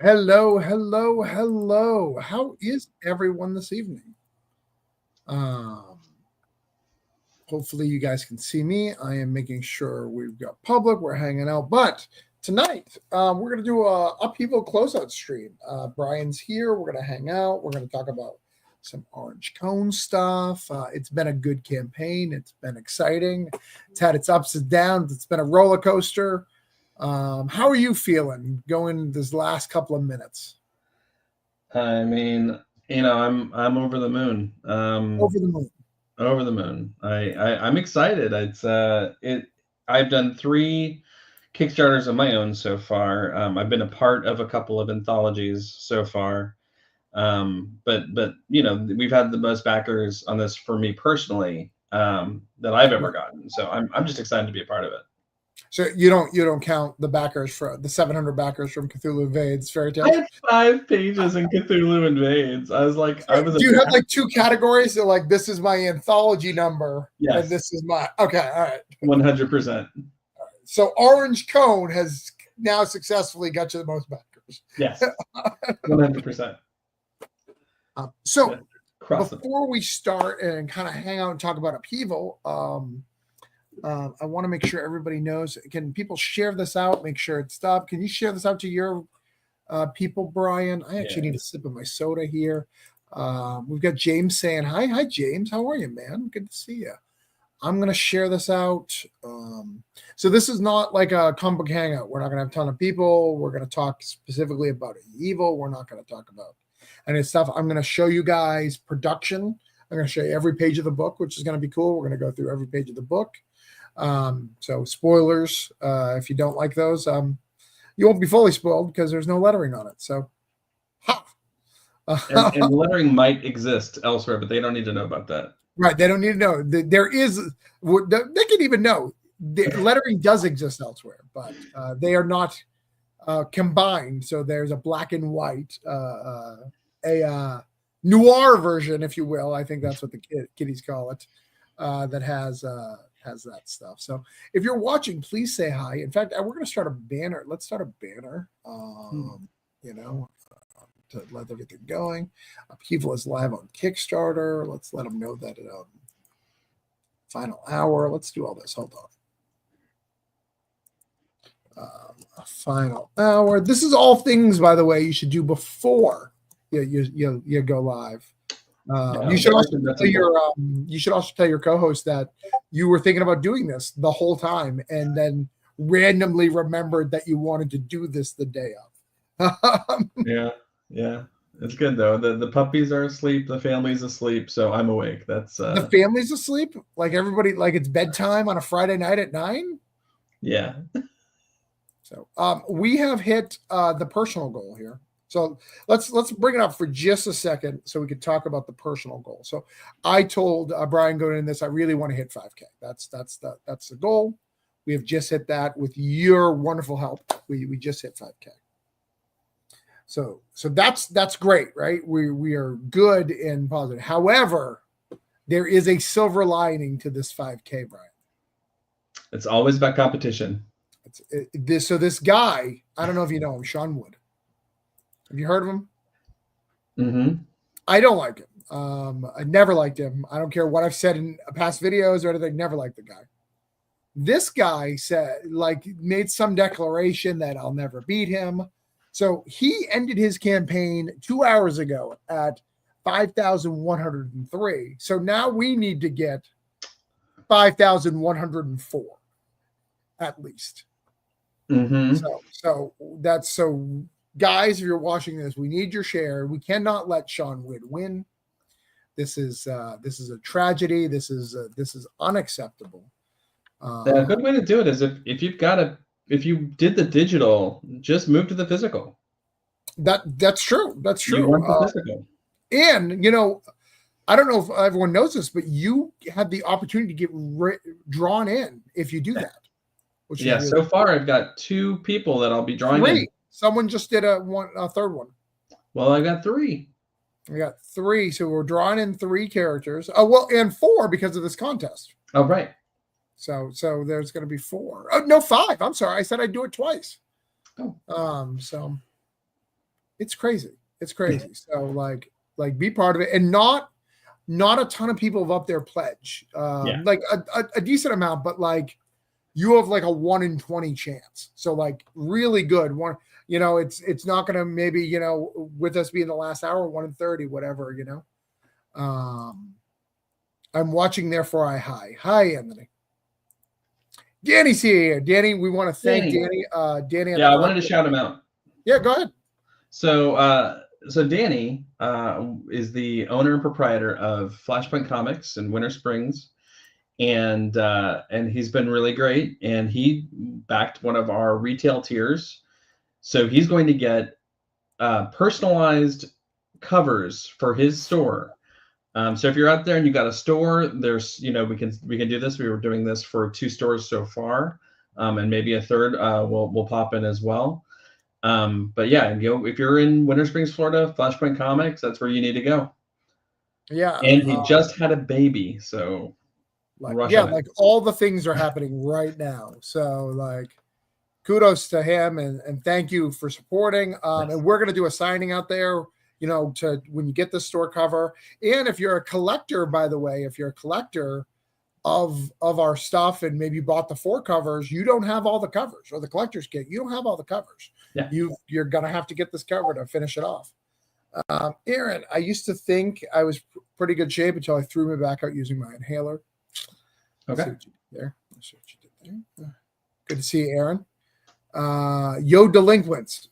Hello, hello, hello. How is everyone this evening? Um, Hopefully you guys can see me. I am making sure we've got public. We're hanging out, but tonight we're gonna do a upheaval closeout stream. Brian's here. We're gonna hang out. We're gonna talk about some orange cone stuff. It's been a good campaign. It's been exciting. It's had its ups and downs. It's been a roller coaster. How are you feeling going this last couple of minutes? I mean, I'm over the moon. Over the moon. Over the moon. I'm excited. I've done three Kickstarters of my own so far. I've been a part of a couple of anthologies so far. But we've had the most backers on this for me personally that I've ever gotten. So I'm just excited to be a part of it. So you don't count the backers for the 700 backers from Cthulhu Invades Fairy I Tales. had 5 pages in Cthulhu Invades. I was like, I was. Do you have like two categories? So like this is my anthology number, Yes. and this is my okay. All right. 100%. So Orange Cone has now successfully got you the most backers. Yes. 100%. So Cross before we start and kind of hang out and talk about Upheaval, I want to make sure everybody knows. Can people share this out? Make sure it's stopped. Can you share this out to your people, Brian? I actually need a sip of my soda here. We've got James saying hi. Hi, James. How are you, man? Good to see you. I'm going to share this out. So this is not like a comic book hangout. We're not going to have a ton of people. We're going to talk specifically about evil. We're not going to talk about any stuff. I'm going to show you guys production. I'm going to show you every page of the book, which is going to be cool. We're going to go through every page of the book. So spoilers, if you don't like those, you won't be fully spoiled because there's no lettering on it. So, ha! And lettering might exist elsewhere, but they don't need to know about that. Right. They don't need to know. There is, they can even know the lettering does exist elsewhere, but they are not combined. So there's a black and white, a noir version, if you will. I think that's what the kiddies call it, that has that stuff. So if you're watching, please say hi. In fact, we're going to start a banner. Let's start a banner, to let everything going. Upheaval is live on Kickstarter. Let's let them know that final hour. Let's do all this. Hold on. Final hour. This is all things, by the way, you should do before you go live. You should also tell your co-host that you were thinking about doing this the whole time and then randomly remembered that you wanted to do this the day of. Yeah. It's good though. The puppies are asleep, the family's asleep, so I'm awake. That's the family's asleep? Like everybody, like it's bedtime on a Friday night at 9? Yeah. So we have hit the personal goal here. So let's bring it up for just a second so we could talk about the personal goal. So I told Brian going in this, I really want to hit 5K. That's the goal. We have just hit that with your wonderful help. We just hit 5K. So that's great, right? We are good and positive. However, there is a silver lining to this 5K, Brian. It's always about competition. This guy, I don't know if you know him, Sean Wood. Have you heard of him? Mm-hmm. I don't like him. I never liked him. I don't care what I've said in past videos or anything. Never liked the guy. This guy made some declaration that I'll never beat him. So he ended his campaign 2 hours ago at 5,103. So now we need to get 5,104 at least. Mm-hmm. So guys, if you're watching this, we need your share. We cannot let Sean Wood win. This is a tragedy. This is unacceptable. A good way to do it is if you did the digital, just move to the physical. That's true. That's true. You want the physical. And I don't know if everyone knows this, but you have the opportunity to get drawn in if you do that. So far I've got 2 people that I'll be drawing in. Someone just did a third one. Well, I got 3. We got 3, so we're drawing in 3 characters. Oh well, and 4 because of this contest. Oh right. So there's going to be 4. Oh no, 5. I'm sorry, I said I'd do it twice. Oh. So It's crazy. It's crazy. So like be part of it, and not a ton of people have up their pledge. Like a decent amount, but like you have like a 1 in 20 chance. So like really good one. You know, it's not going to maybe, you know, with us being the last hour, 1 in 30, whatever, you know. I'm watching, therefore I hi, Anthony. Danny's here. Danny, we want to thank Danny. Danny. Yeah, I wanted to shout him out. Yeah, go ahead. So Danny is the owner and proprietor of Flashpoint Comics in Winter Springs, and he's been really great. And he backed one of our retail tiers, so he's going to get personalized covers for his store. So if you're out there and you got a store, there's, you know, we can do this. We were doing this for 2 stores so far, and maybe a third will pop in as well. But yeah, you know, if you're in Winter Springs, Florida, Flashpoint Comics, that's where you need to go. Yeah. And he just had a baby, so like all the things are happening right now. So like kudos to him, and thank you for supporting. And we're gonna do a signing out there, you know, to when you get the store cover. And if you're a collector, by the way, if you're a collector of our stuff and maybe bought the 4 covers, you don't have all the covers, or the collector's kit, you don't have all the covers. Yeah. You're gonna have to get this cover to finish it off. Aaron, I used to think I was pretty good shape until I threw me back out using my inhaler. Okay. Let's see what you did there. Good to see you, Aaron. Yo, delinquents.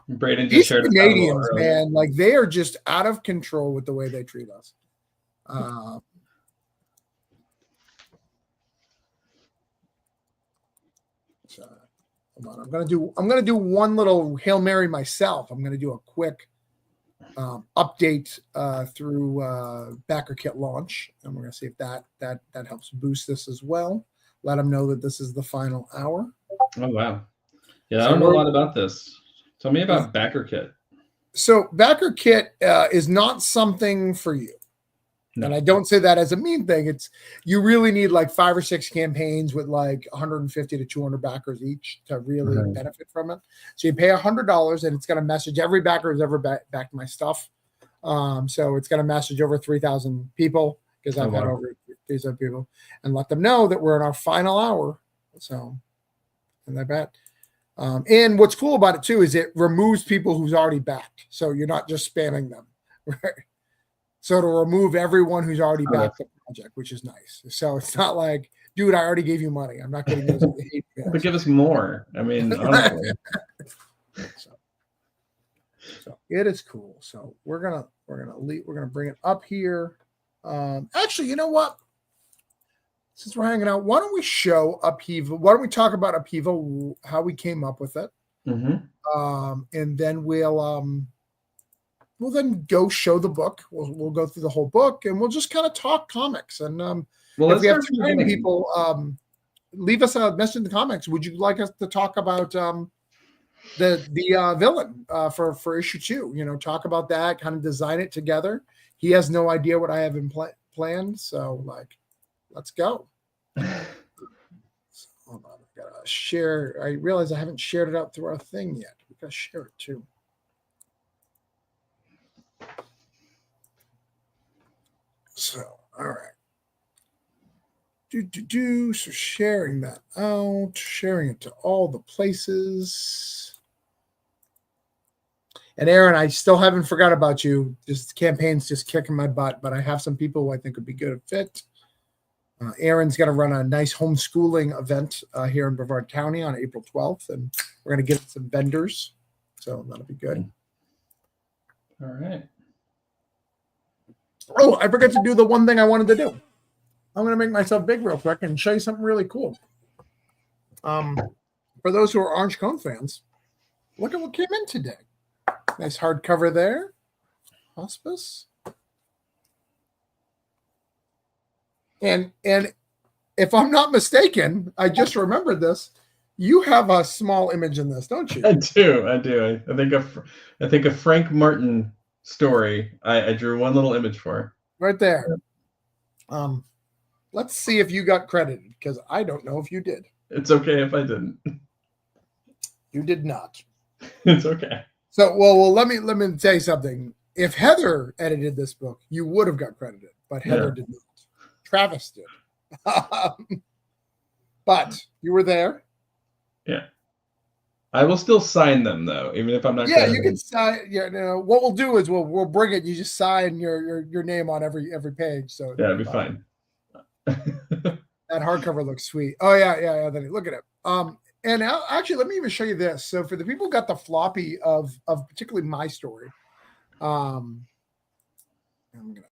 Braden just These shared Canadians, man, like they are just out of control with the way they treat us. So, hold on. I'm gonna do one little Hail Mary myself. I'm gonna do a quick update through Backer Kit launch, and we're gonna see if that helps boost this as well. Let them know that this is the final hour. Oh wow! Yeah, I don't know a lot about this. Tell me about Backer Kit. So Backer Kit is not something for you. No. And I don't say that as a mean thing. It's you really need like 5 or 6 campaigns with like 150 to 200 backers each to really benefit from it. So you pay $100 and it's going to message every backer who's ever backed my stuff. So it's going to message over 3,000 people because I've had over 3,000 people and let them know that we're in our final hour. So, and I bet. And what's cool about it too is it removes people who's already backed. So you're not just spamming them, right? So to remove everyone who's already backed the project, which is nice. So it's not like, dude, I already gave you money. I'm not getting those. But give us more. I mean, honestly. So it is cool. So we're gonna bring it up here. Actually, you know what? Since we're hanging out, why don't we show Upheaval? Why don't we talk about Upheaval, how we came up with it, and then we'll then go show the book. We'll go through the whole book, and we'll just kind of talk comics. And if we have time, people, leave us a message in the comments. Would you like us to talk about the villain for issue 2? You know, talk about that, kind of design it together. He has no idea what I have in planned, so like, let's go. So, hold on, I gotta share. I realize I haven't shared it out through our thing yet. We gotta share it too. So, all right. So sharing that out, sharing it to all the places. And Aaron, I still haven't forgot about you. This campaign's just kicking my butt, but I have some people who I think would be good fit. Aaron's going to run a nice homeschooling event here in Brevard County on April 12th, and we're going to get some vendors. So that'll be good. All right. Oh, I forgot to do the one thing I wanted to do. I'm going to make myself big real quick and show you something really cool. For those who are Orange Cone fans, look at what came in today. Nice hardcover there. Hospice. And if I'm not mistaken, I just remembered this. You have a small image in this, don't you? I do. I think a Frank Martin story. I drew one little image for right there. Let's see if you got credited, because I don't know if you did. It's okay if I didn't. You did not. It's okay. So, well, let me tell you something. If Heather edited this book, you would have got credited, but Heather Yeah. did not. Travis did. But you were there. Yeah. I will still sign them though, even if I'm not Yeah, credited. you can sign. Yeah, what we'll do is we'll bring it. You just sign your name on every page. So Yeah, it'd be fine. that hardcover looks sweet. Oh yeah. Then look at it. And actually, let me even show you this. So for the people who got the floppy of particularly my story, I'm gonna.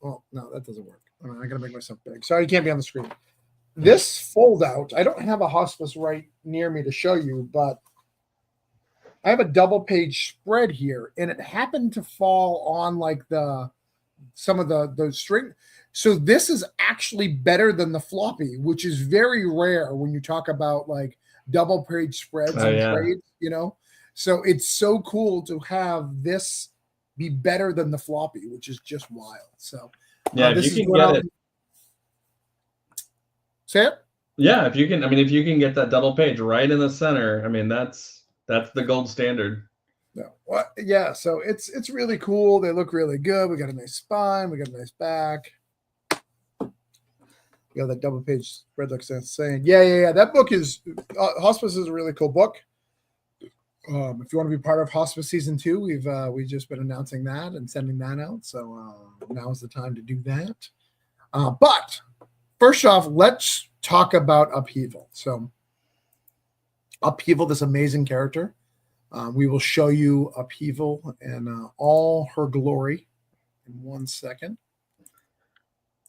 Well, no, that doesn't work. I gotta make myself big. Sorry, you can't be on the screen. This fold out. I don't have a hospice right near me to show you, but I have a double page spread here, and it happened to fall on like some of the string. So this is actually better than the floppy, which is very rare when you talk about like double page spreads and trades, So it's so cool to have this be better than the floppy, which is just wild. So yeah, if this you is can what get it. Say it. Yeah, if you can get that double page right in the center, that's the gold standard. No. What? Yeah. So it's really cool. They look really good. We got a nice spine. We got a nice back. You know, that double page spread looks insane. Yeah. That book is Hospice is a really cool book. If you want to be part of Hospice season 2, we've just been announcing that and sending that out. So now is the time to do that. But first off, let's talk about Upheaval. So Upheaval, this amazing character. We will show you Upheaval and all her glory in 1 second.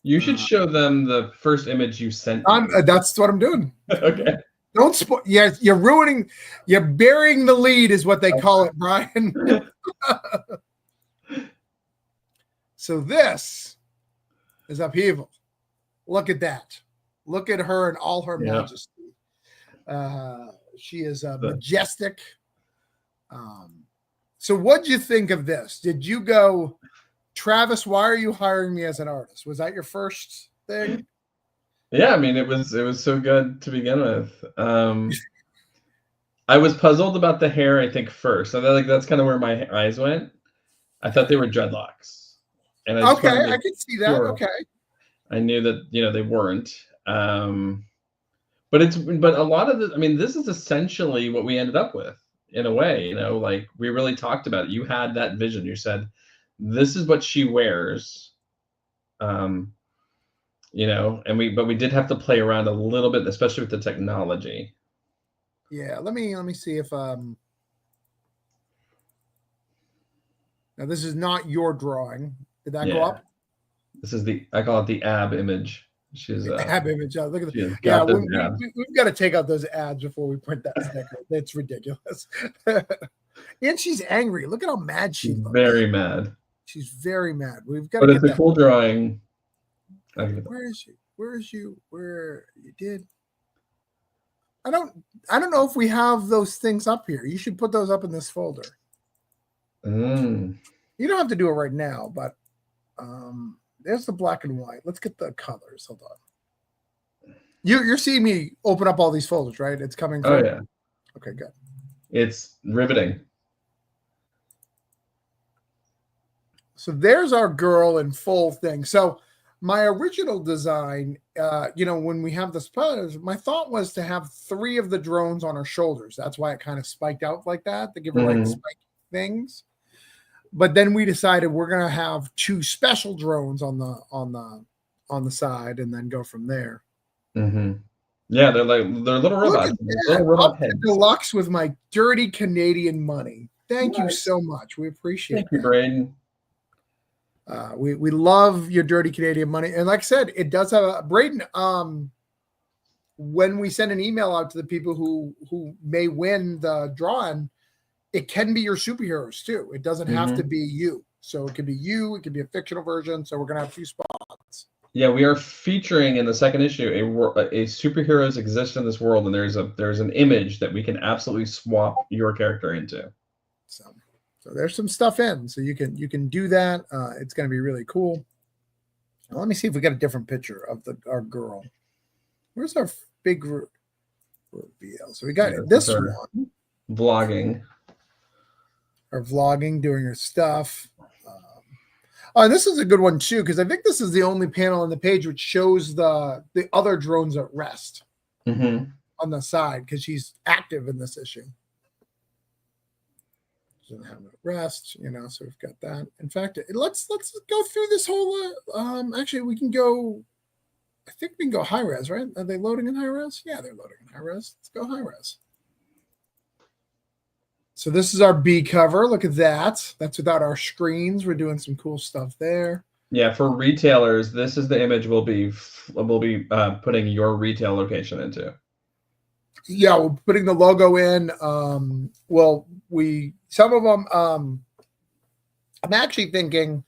You should show them the first image you sent me. That's what I'm doing. Okay. Don't spoil. Yeah, you're burying the lead, is what they call it, Brian. So this is Upheaval. Look at that. Look at her in all her majesty. She is majestic. So what'd you think of this? Did you go, Travis, why are you hiring me as an artist? Was that your first thing? Yeah, it was so good to begin with. I was puzzled about the hair, I think, first. So that's kind of where my eyes went. I thought they were dreadlocks. And I can see that. Sure. Okay. I knew that, they weren't. But a lot of this is essentially what we ended up with in a way, like we really talked about it. You had that vision. You said, this is what she wears. And we did have to play around a little bit, especially with the technology. Yeah, let me see if now this is not your drawing. Did that go up? This is I call it the ab image. She's ab image. Look at that. Yeah, we've got to take out those ads before we print that sticker. That's ridiculous. And she's angry. Look at how mad she looks. Very mad. She's very mad. We've got. But it's a cool drawing. Where is she? Where you did? I don't know if we have those things up here. You should put those up in this folder. You don't have to do it right now, but there's the black and white. Let's get the colors. Hold on. You're seeing me open up all these folders, right? It's coming through. Oh yeah. Okay, good. It's riveting. So there's our girl in full thing. So my original design, when we have this, my thought was to have 3 of the drones on her shoulders. That's why it kind of spiked out like that, to give her like spiky things. But then we decided we're gonna have 2 special drones on the side, and then go from there. Mm-hmm. Yeah, they're little robots. Little robot heads. Deluxe with my dirty Canadian money. Thank you so much. We appreciate it. Thank you, Braden. We love your dirty Canadian money. And like I said, it does have a Braden. When we send an email out to the people who may win the drawing, it can be your superheroes too. It doesn't have to be you. So it could be you. It could be a fictional version. So we're going to have 2 spots. Yeah, we are featuring in the second issue a superheroes exist in this world, and there's an image that we can absolutely swap your character into. So there's some stuff in, so you can do that. It's going to be really cool. Now, let me see if we got a different picture of our girl. Where's our big reveal? So we got this one. Vlogging. her vlogging, doing her stuff. Oh, and this is a good one too, because I think this is the only panel on the page which shows the other drones at rest on the side, because she's active in this issue. She doesn't have no rest, so we've got that. In fact, let's go through this whole actually we can go, I think we can go high res, right? Are they loading in high res? Yeah, they're loading in high res. Let's go high res. So this is our B cover. Look at that. That's without our screens. We're doing some cool stuff there. Yeah, for retailers, this is the image we'll be putting your retail location into. Yeah, we're putting the logo in. Well, some of them. I'm actually thinking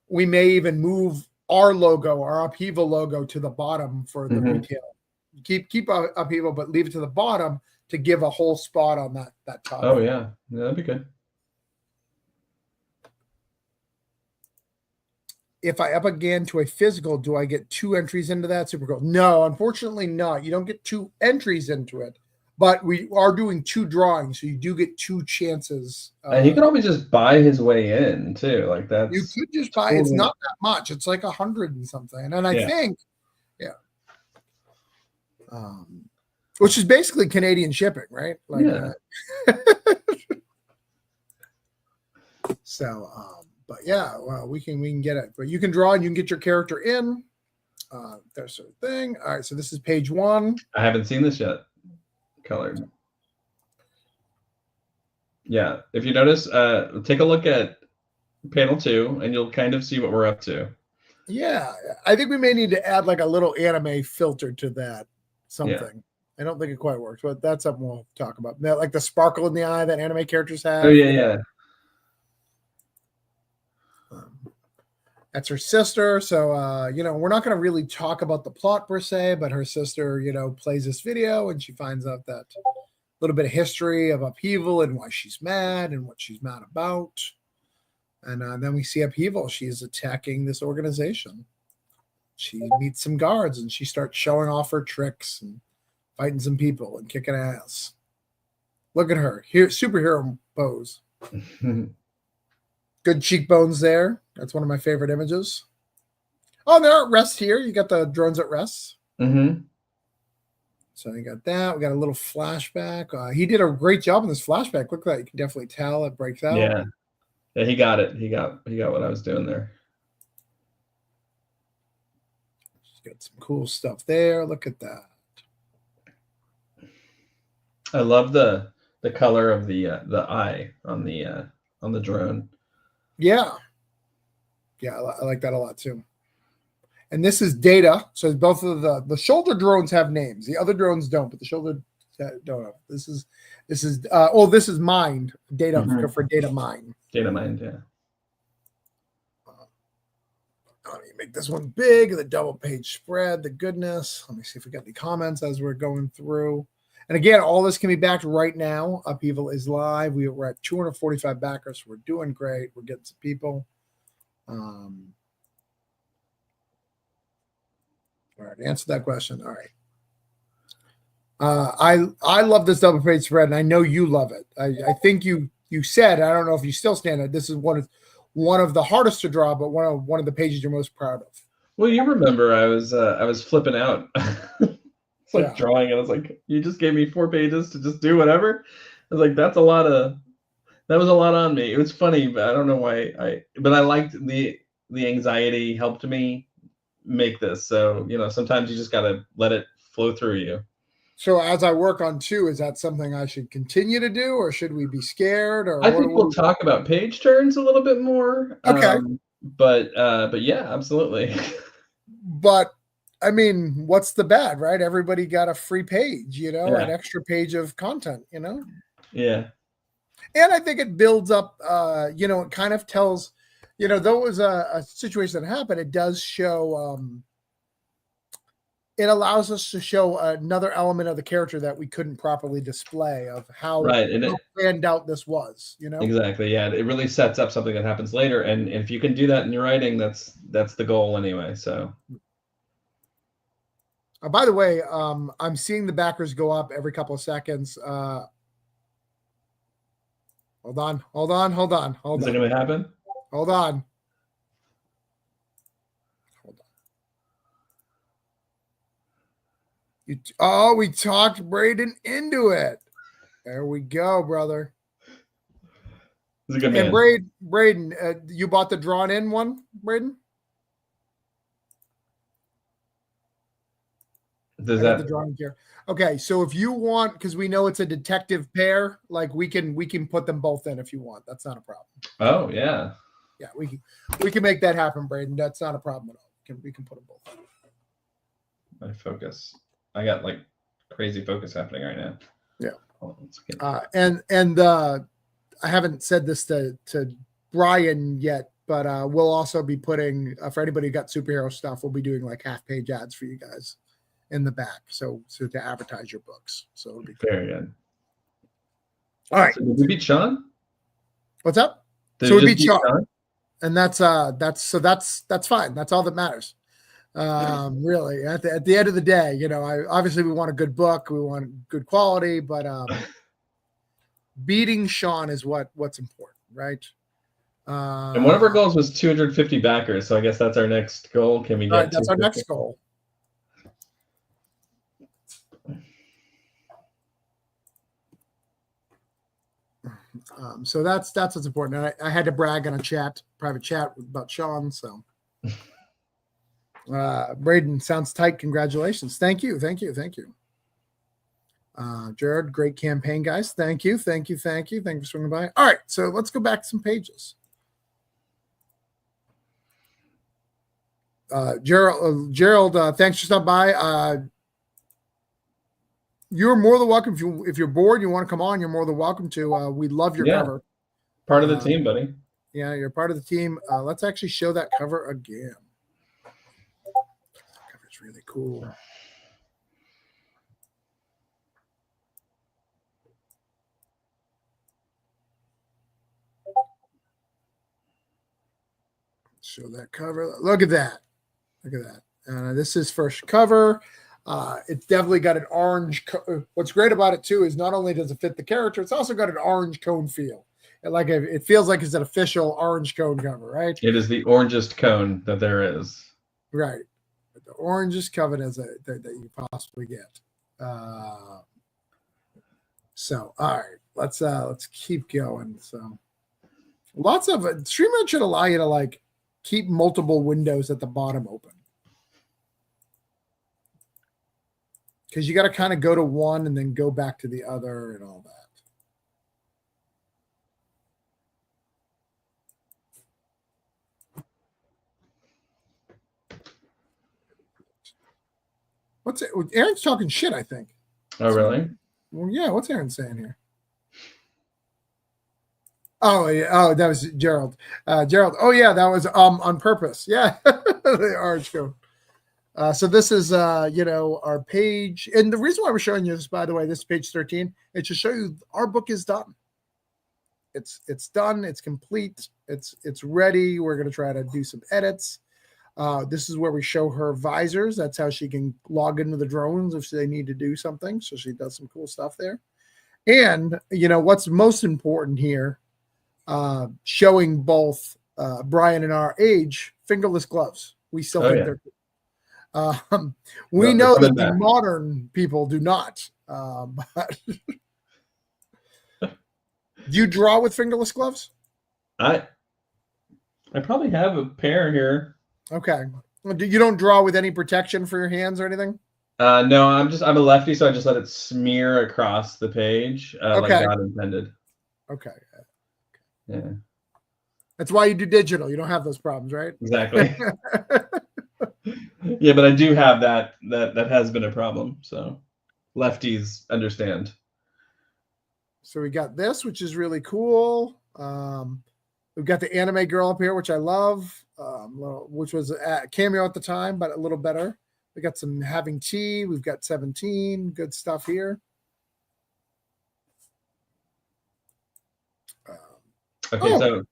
we may even move our logo, our Upheaval logo, to the bottom for the retail. Keep Upheaval, but leave it to the bottom to give a whole spot on that top. Oh yeah, that'd be good. If I up again to a physical, do I get 2 entries into that? Super cool. No, unfortunately not. You don't get 2 entries into it, but we are doing 2 drawings, so you do get 2 chances. And he could always just buy his way in too. Like that's, you could just buy. It's not that much. It's like 100 and something, and I think, which is basically Canadian shipping, right? Like, so, but yeah, well, we can get it. But you can draw and you can get your character in. That sort of thing. All right, so this is page 1. I haven't seen this yet. Colored. Yeah, if you notice, take a look at panel 2, and you'll kind of see what we're up to. Yeah, I think we may need to add like a little anime filter to that. Something. Yeah. I don't think it quite works, but that's something we'll talk about. Like the sparkle in the eye that anime characters have. Oh yeah. That's her sister. So, we're not going to really talk about the plot per se, but her sister, plays this video and she finds out that little bit of history of Upheaval and why she's mad and what she's mad about. And then we see Upheaval. She is attacking this organization. She meets some guards and she starts showing off her tricks and fighting some people and kicking ass. Look at her. Here, superhero pose. Good cheekbones there. That's one of my favorite images. Oh, they're at rest here. You got the drones at rest. So you got that. We got a little flashback. He did a great job in this flashback. Look at that. You can definitely tell it breaks out. Yeah, he got it. He got what I was doing there. Got some cool stuff there. Look at that. I love the color of the eye on the drone. Yeah, I like that a lot too. And this is Data. So both of the shoulder drones have names. The other drones don't, but the shoulder don't have. This is this is Mind Data for Data Mind. Data Mind, yeah. Let me make this one big, the double page spread, the goodness. Let me see if we got any comments as we're going through. And again, all this can be backed right now. Upheaval is live. We're at 245 backers. So we're doing great. We're getting some people. All right, answer that question. All right. I love this double page spread, and I know you love it. I think you said, I don't know if you still stand it. This is one of the hardest to draw, but one of the pages you're most proud of. Well, you remember I was flipping out. It's like drawing, and I was like, you just gave me 4 pages to just do whatever. I was like, that was a lot on me. It was funny, but I don't know why but I liked the anxiety helped me make this. So, sometimes you just got to let it flow through you. So as I work on 2, is that something I should continue to do, or should we be scared? Or I think we'll talk about page turns a little bit more. Okay. But yeah, absolutely. But I mean, what's the bad, right? Everybody got a free page, an extra page of content, Yeah. And I think it builds up, it kind of tells, there was a situation that happened. It does show, it allows us to show another element of the character that we couldn't properly display of how planned out this was, Exactly. Yeah. It really sets up something that happens later. And if you can do that in your writing, that's the goal anyway. So. By the way, I'm seeing the backers go up every couple of seconds. Hold on. Hold on. Hold on. Hold Is on. it going to happen? Hold on. Hold on. We talked Braden into it. There we go, brother. He's a good And man. Braden, you bought the drawn in one, Braden? Does I got the that? drawing here. Okay, so if you want, because we know it's a detective pair, like we can put them both in if you want. That's not a problem. Oh yeah. Yeah, we can make that happen, Braden. That's not a problem at all. We can put them both in. My focus. I got like crazy focus happening right now. Yeah. I haven't said this to Brian yet, but we'll also be putting for anybody who got superhero stuff, we'll be doing like half-page ads for you guys in the back, so to advertise your books. So it'll be cool. Very good. All right. So did we beat Sean? What's up? Did So we just beat Sean, and that's fine. That's all that matters. Really, at the end of the day, you know, obviously we want a good book, we want good quality, but beating Sean is what's important, right? And one of our goals was 250 backers, so I guess that's our next goal. Can we get? All right, that's our next goal. So that's what's important. I had to brag on a private chat about Sean. So, Braden, sounds tight. Congratulations. Thank you. Jared, great campaign, guys. Thank you for swinging by. All right, so let's go back to some pages. Gerald, thanks for stopping by. You're more than welcome. If you're bored, you want to come on, you're more than welcome to. We love your cover. Part of the team, buddy. Yeah, you're part of the team. Let's actually show that cover again. That cover's really cool. Show that cover. Look at that. This is first cover. It's definitely got an orange. What's great about it too is not only does it fit the character, it's also got an orange cone feel. It feels like it's an official orange cone cover, right? It is the orangest cone that there is. Right, the orangest cover that you possibly get. So all right, let's keep going. So lots of StreamYard should allow you to like keep multiple windows at the bottom open. Because you got to kind of go to one and then go back to the other and all that. What's it? Aaron's talking shit, I think. Oh, really? Well, yeah. What's Aaron saying here? Oh, yeah. Oh, that was Gerald. Gerald. Oh, yeah. That was on purpose. Yeah. The orange cone. So this is, our page. And the reason why we're showing you this, by the way, this is page 13. It's to show you our book is done. It's done. It's complete. It's ready. We're going to try to do some edits. This is where we show her visors. That's how she can log into the drones if they need to do something. So she does some cool stuff there. And, what's most important here, showing both Brian and our age, fingerless gloves. We still think they're cool. We know that the modern people do not. But do you draw with fingerless gloves? I probably have a pair here. Okay. You don't draw with any protection for your hands or anything? No, I'm a lefty, so I just let it smear across the page like God intended. Okay. Yeah. That's why you do digital. You don't have those problems, right? Exactly. Yeah, but I do have that has been a problem. So lefties understand. So we got this, which is really cool. We've got the anime girl up here, which I love, which was a cameo at the time, but a little better. We got some having tea. We've got 17. Good stuff here. So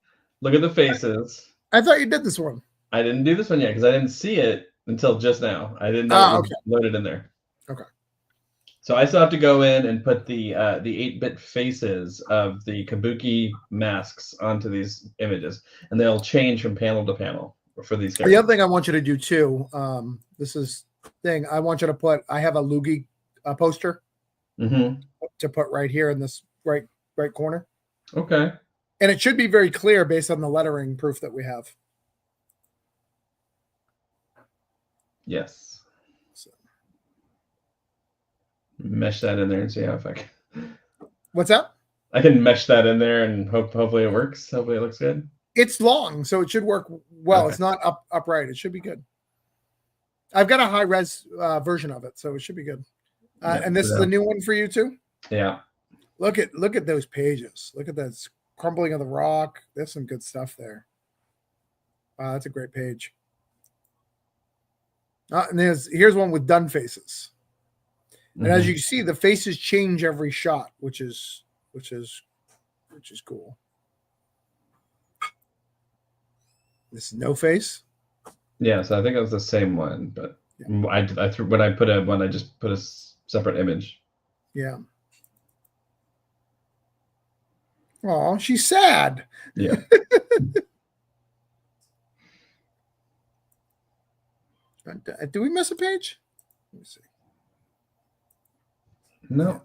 look at the faces. I thought you did this one. I didn't do this one yet because I didn't see it until just now. I didn't know it was loaded in there. Okay. So I still have to go in and put the 8-bit faces of the Kabuki masks onto these images, and they'll change from panel to panel for these characters. The other thing I want you to do too, this is thing I want you to put. I have a Luigi poster to put right here in this right corner. Okay. And it should be very clear based on the lettering proof that we have. Yes. So. Mesh that in there and see how if I can. What's that? I can mesh that in there and hopefully it works. Hopefully it looks good. It's long, so it should work well. Okay. It's not upright. It should be good. I've got a high res version of it, so it should be good. And this is a new one for you too. Yeah. Look at those pages. Look at this crumbling of the rock. There's some good stuff there. Wow, that's a great page. And here's one with done faces. And as you can see, the faces change every shot, which is cool. This is no face. Yeah, so I think it was the same one, but yeah. I threw when I put I just put a separate image. Yeah. Oh, she's sad. Yeah. Do we miss a page? Let me see. No.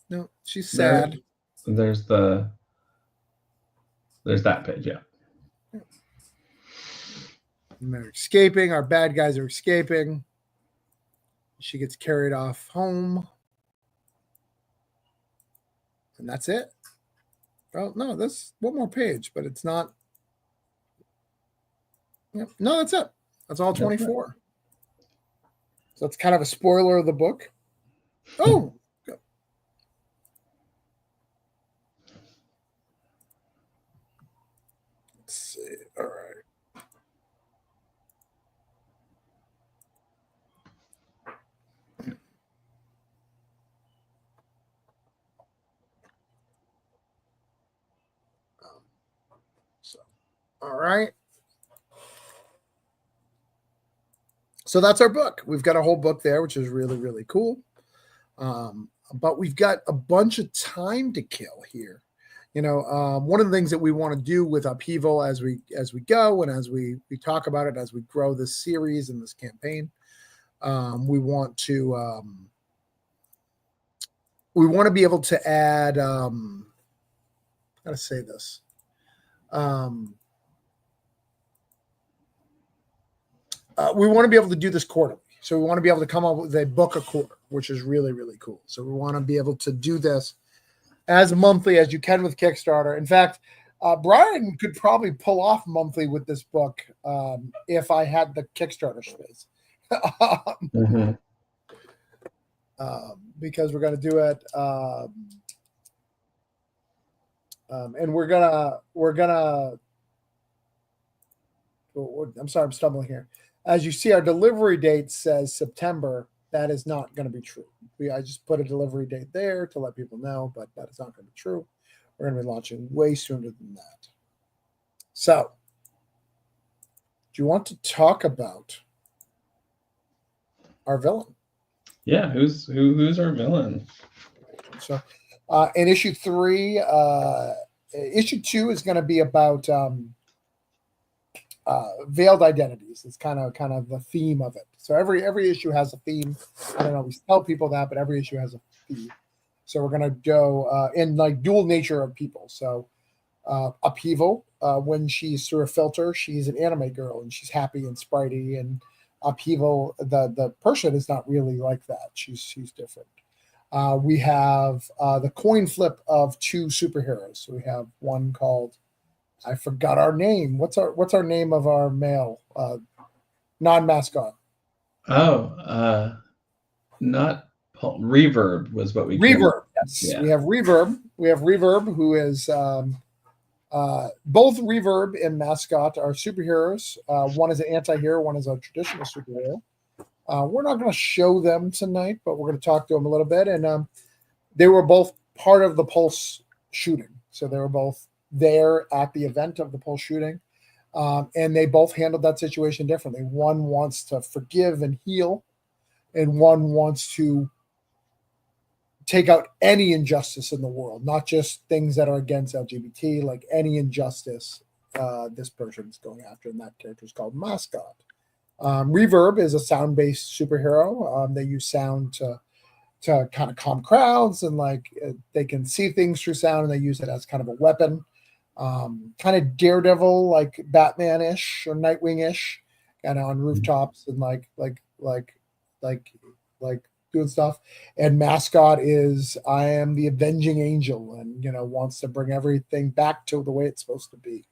No, she's sad. There's that page, yeah. And they're escaping. Our bad guys are escaping. She gets carried off home. And that's it. Oh, no, there's one more page, but it's not. Yep. No, that's it. That's all 24. So it's kind of a spoiler of the book. Oh, good. Let's see. All right. All right. So that's our book. We've got a whole book there, which is really, really cool. But we've got a bunch of time to kill here. You know, one of the things that we want to do with Upheaval as we go and as we talk about it, as we grow this series and this campaign, we want to be able to add. How to say this? We want to be able to do this quarterly. So we want to be able to come up with a book a quarter, which is really, really cool. So we want to be able to do this as monthly as you can with Kickstarter. In fact, Brian could probably pull off monthly with this book if I had the Kickstarter space. Because we're going to do it. And we're gonna. I'm sorry, I'm stumbling here. As you see, our delivery date says September. That is not going to be true. I just put a delivery date there to let people know, but that is not going to be true. We're going to be launching way sooner than that. So, do you want to talk about our villain? Yeah, who's our villain? So, in issue 3, issue 2 is going to be about veiled identities. It's kind of the theme of it. So every issue has a theme. I don't always tell people that, but every issue has a theme. So we're gonna go in like dual nature of people. So Upheaval, when she's through a filter, she's an anime girl and she's happy and sprightly. And Upheaval, the person is not really like that. She's different. We have the coin flip of 2 superheroes. So we have one called, I forgot our name. What's our name of our male non-mascot? Oh, not Paul. Reverb was what we. Reverb. Yes, yeah. We have Reverb. We have Reverb, who is both Reverb and Mascot are superheroes. One is an anti-hero. One is a traditional superhero. We're not going to show them tonight, but we're going to talk to them a little bit. And they were both part of the Pulse shooting, so they were both there at the event of the Pulse shooting, and they both handled that situation differently. One wants to forgive and heal, and one wants to take out any injustice in the world, not just things that are against LGBT, like any injustice. This person's going after, and that character is called Mascot. Reverb is a sound-based superhero. They use sound to kind of calm crowds, and like they can see things through sound, and they use it as kind of a weapon. Kind of Daredevil, like Batman-ish or Nightwing-ish, kind of on rooftops and like doing stuff. And Mascot is I am the avenging angel, and wants to bring everything back to the way it's supposed to be.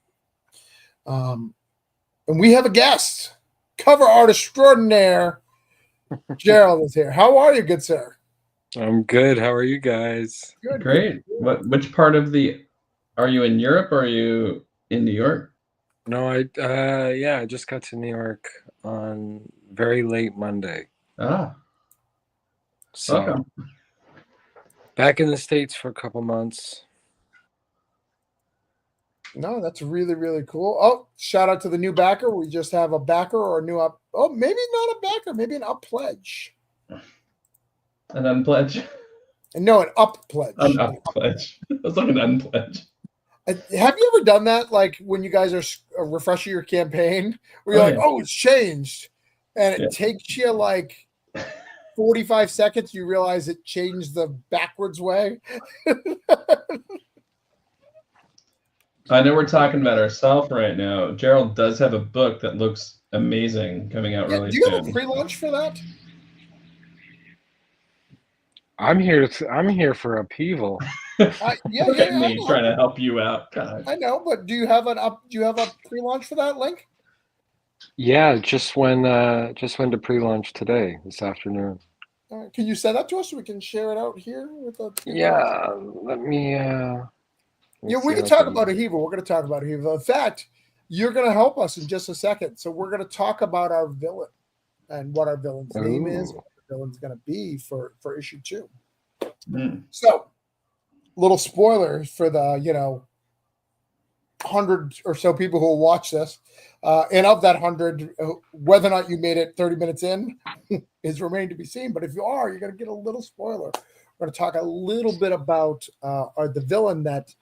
And we have a guest, cover art extraordinaire. Gerald is here. How are you, good sir? I'm good. How are you guys? Good. Great. Which part of are you in Europe or are you in New York? No, I just got to New York on very late Monday. Ah, So welcome. back in the States for a couple months. No, that's really, really cool. Oh, shout out to the new backer. We just have a backer or a new up. Oh, maybe not a backer, maybe an up pledge. An unpledge? No, an up pledge. An up pledge. That's like an unpledge. Have you ever done that? Like when you guys are refreshing your campaign, where you're Oh, yeah. it's changed. And it takes you like 45 seconds. You realize it changed the backwards way. I know we're talking about ourselves right now. Gerald does have a book that looks amazing coming out really Do you soon. have a pre-launch for that? I'm here for Upheaval. Look at me trying to help you out. God. I know, but do you have a pre-launch for that link? Yeah, just went to pre-launch today, this afternoon. Can you send that to us so we can share it out here with the Yeah, let me we can talk about Upheaval. We're going to talk about Upheaval. In fact, you're going to help us in just a second. So we're going to talk about our villain and what our villain's name is, what the villain's going to be for issue 2. So, little spoiler for the 100 or so people who will watch this, and of that 100, whether or not you made it 30 minutes in is remaining to be seen. But if you are, you're going to get a little spoiler. We're going to talk a little bit about the villain that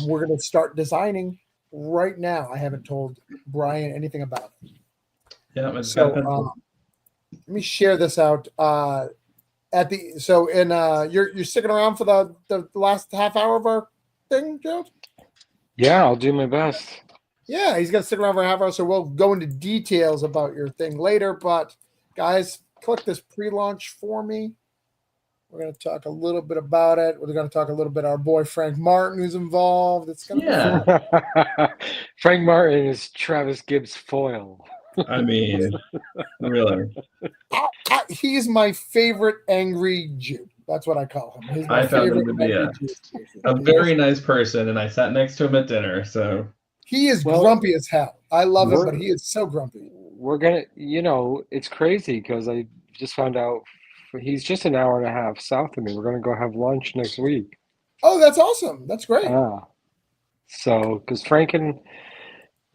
we're going to start designing right now. I haven't told Brian anything about it. Yeah, so let me share this out. You're sticking around for the last half hour of our thing, Gerald? Yeah, I'll do my best. Yeah, he's gonna stick around for a half hour, so we'll go into details about your thing later. But guys, click this pre-launch for me. We're going to talk a little bit about it. We're going to talk a little bit about our boy Frank Martin, who's involved. It's going to be Frank Martin is Travis Gibbs' foil. I mean, really. He's my favorite angry Jew. That's what I call him. He's my I found him to be a very nice person, and I sat next to him at dinner. So he is grumpy as hell. I love him, but he is so grumpy. We're going to, it's crazy because I just found out he's just an hour and a half south of me. We're going to go have lunch next week. Oh, that's awesome. That's great. So, because Frank and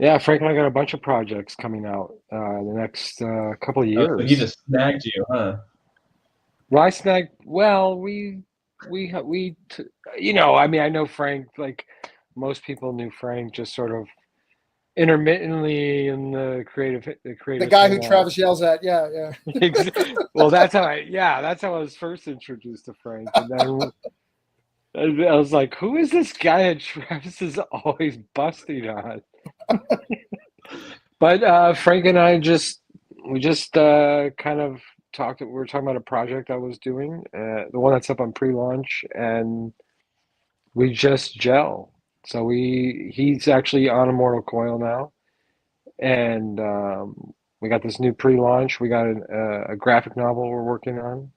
I got a bunch of projects coming out in the next couple of years. So he just snagged you, huh? Well, I snagged. Well, I know Frank. Like most people knew Frank, just sort of intermittently in the creative. The guy who Travis yells at. Yeah. Well, that's how I was first introduced to Frank, and then I was like, "Who is this guy that Travis is always busting on?" But Frank and I we just kind of talked. We were talking about a project I was doing, the one that's up on pre-launch, and we just gel. So he's actually on Immortal Coil now, and we got this new pre-launch. We got a graphic novel we're working on.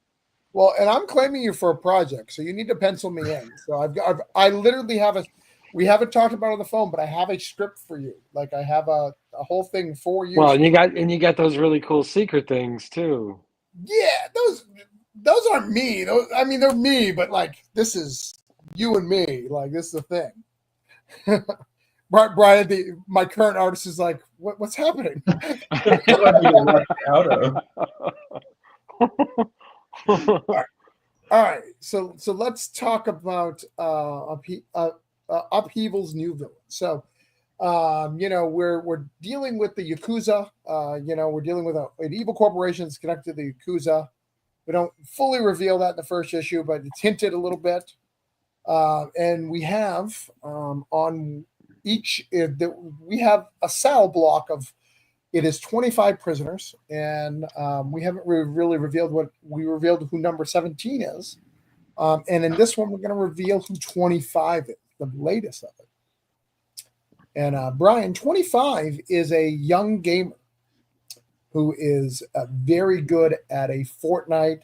Well, and I'm claiming you for a project, so you need to pencil me in. So I literally have we haven't talked about it on the phone, but I have a script for you. Like I have a whole thing for you. Well, and you got those really cool secret things too. Yeah, those aren't me. They're me, but like this is you and me. Like this is the thing. Brian, my current artist is like, what's happening? Out of. All right. so let's talk about Upheaval's new villain. So we're dealing with the Yakuza. We're dealing with an evil corporation that's connected to the Yakuza. We don't fully reveal that in the first issue, but it's hinted a little bit. And we have on each we have a cell block of it is 25 prisoners, and we haven't really revealed what we revealed who number 17 is. And in this one, we're going to reveal who 25 is, the latest of it. And Brian, 25 is a young gamer who is very good at a Fortnite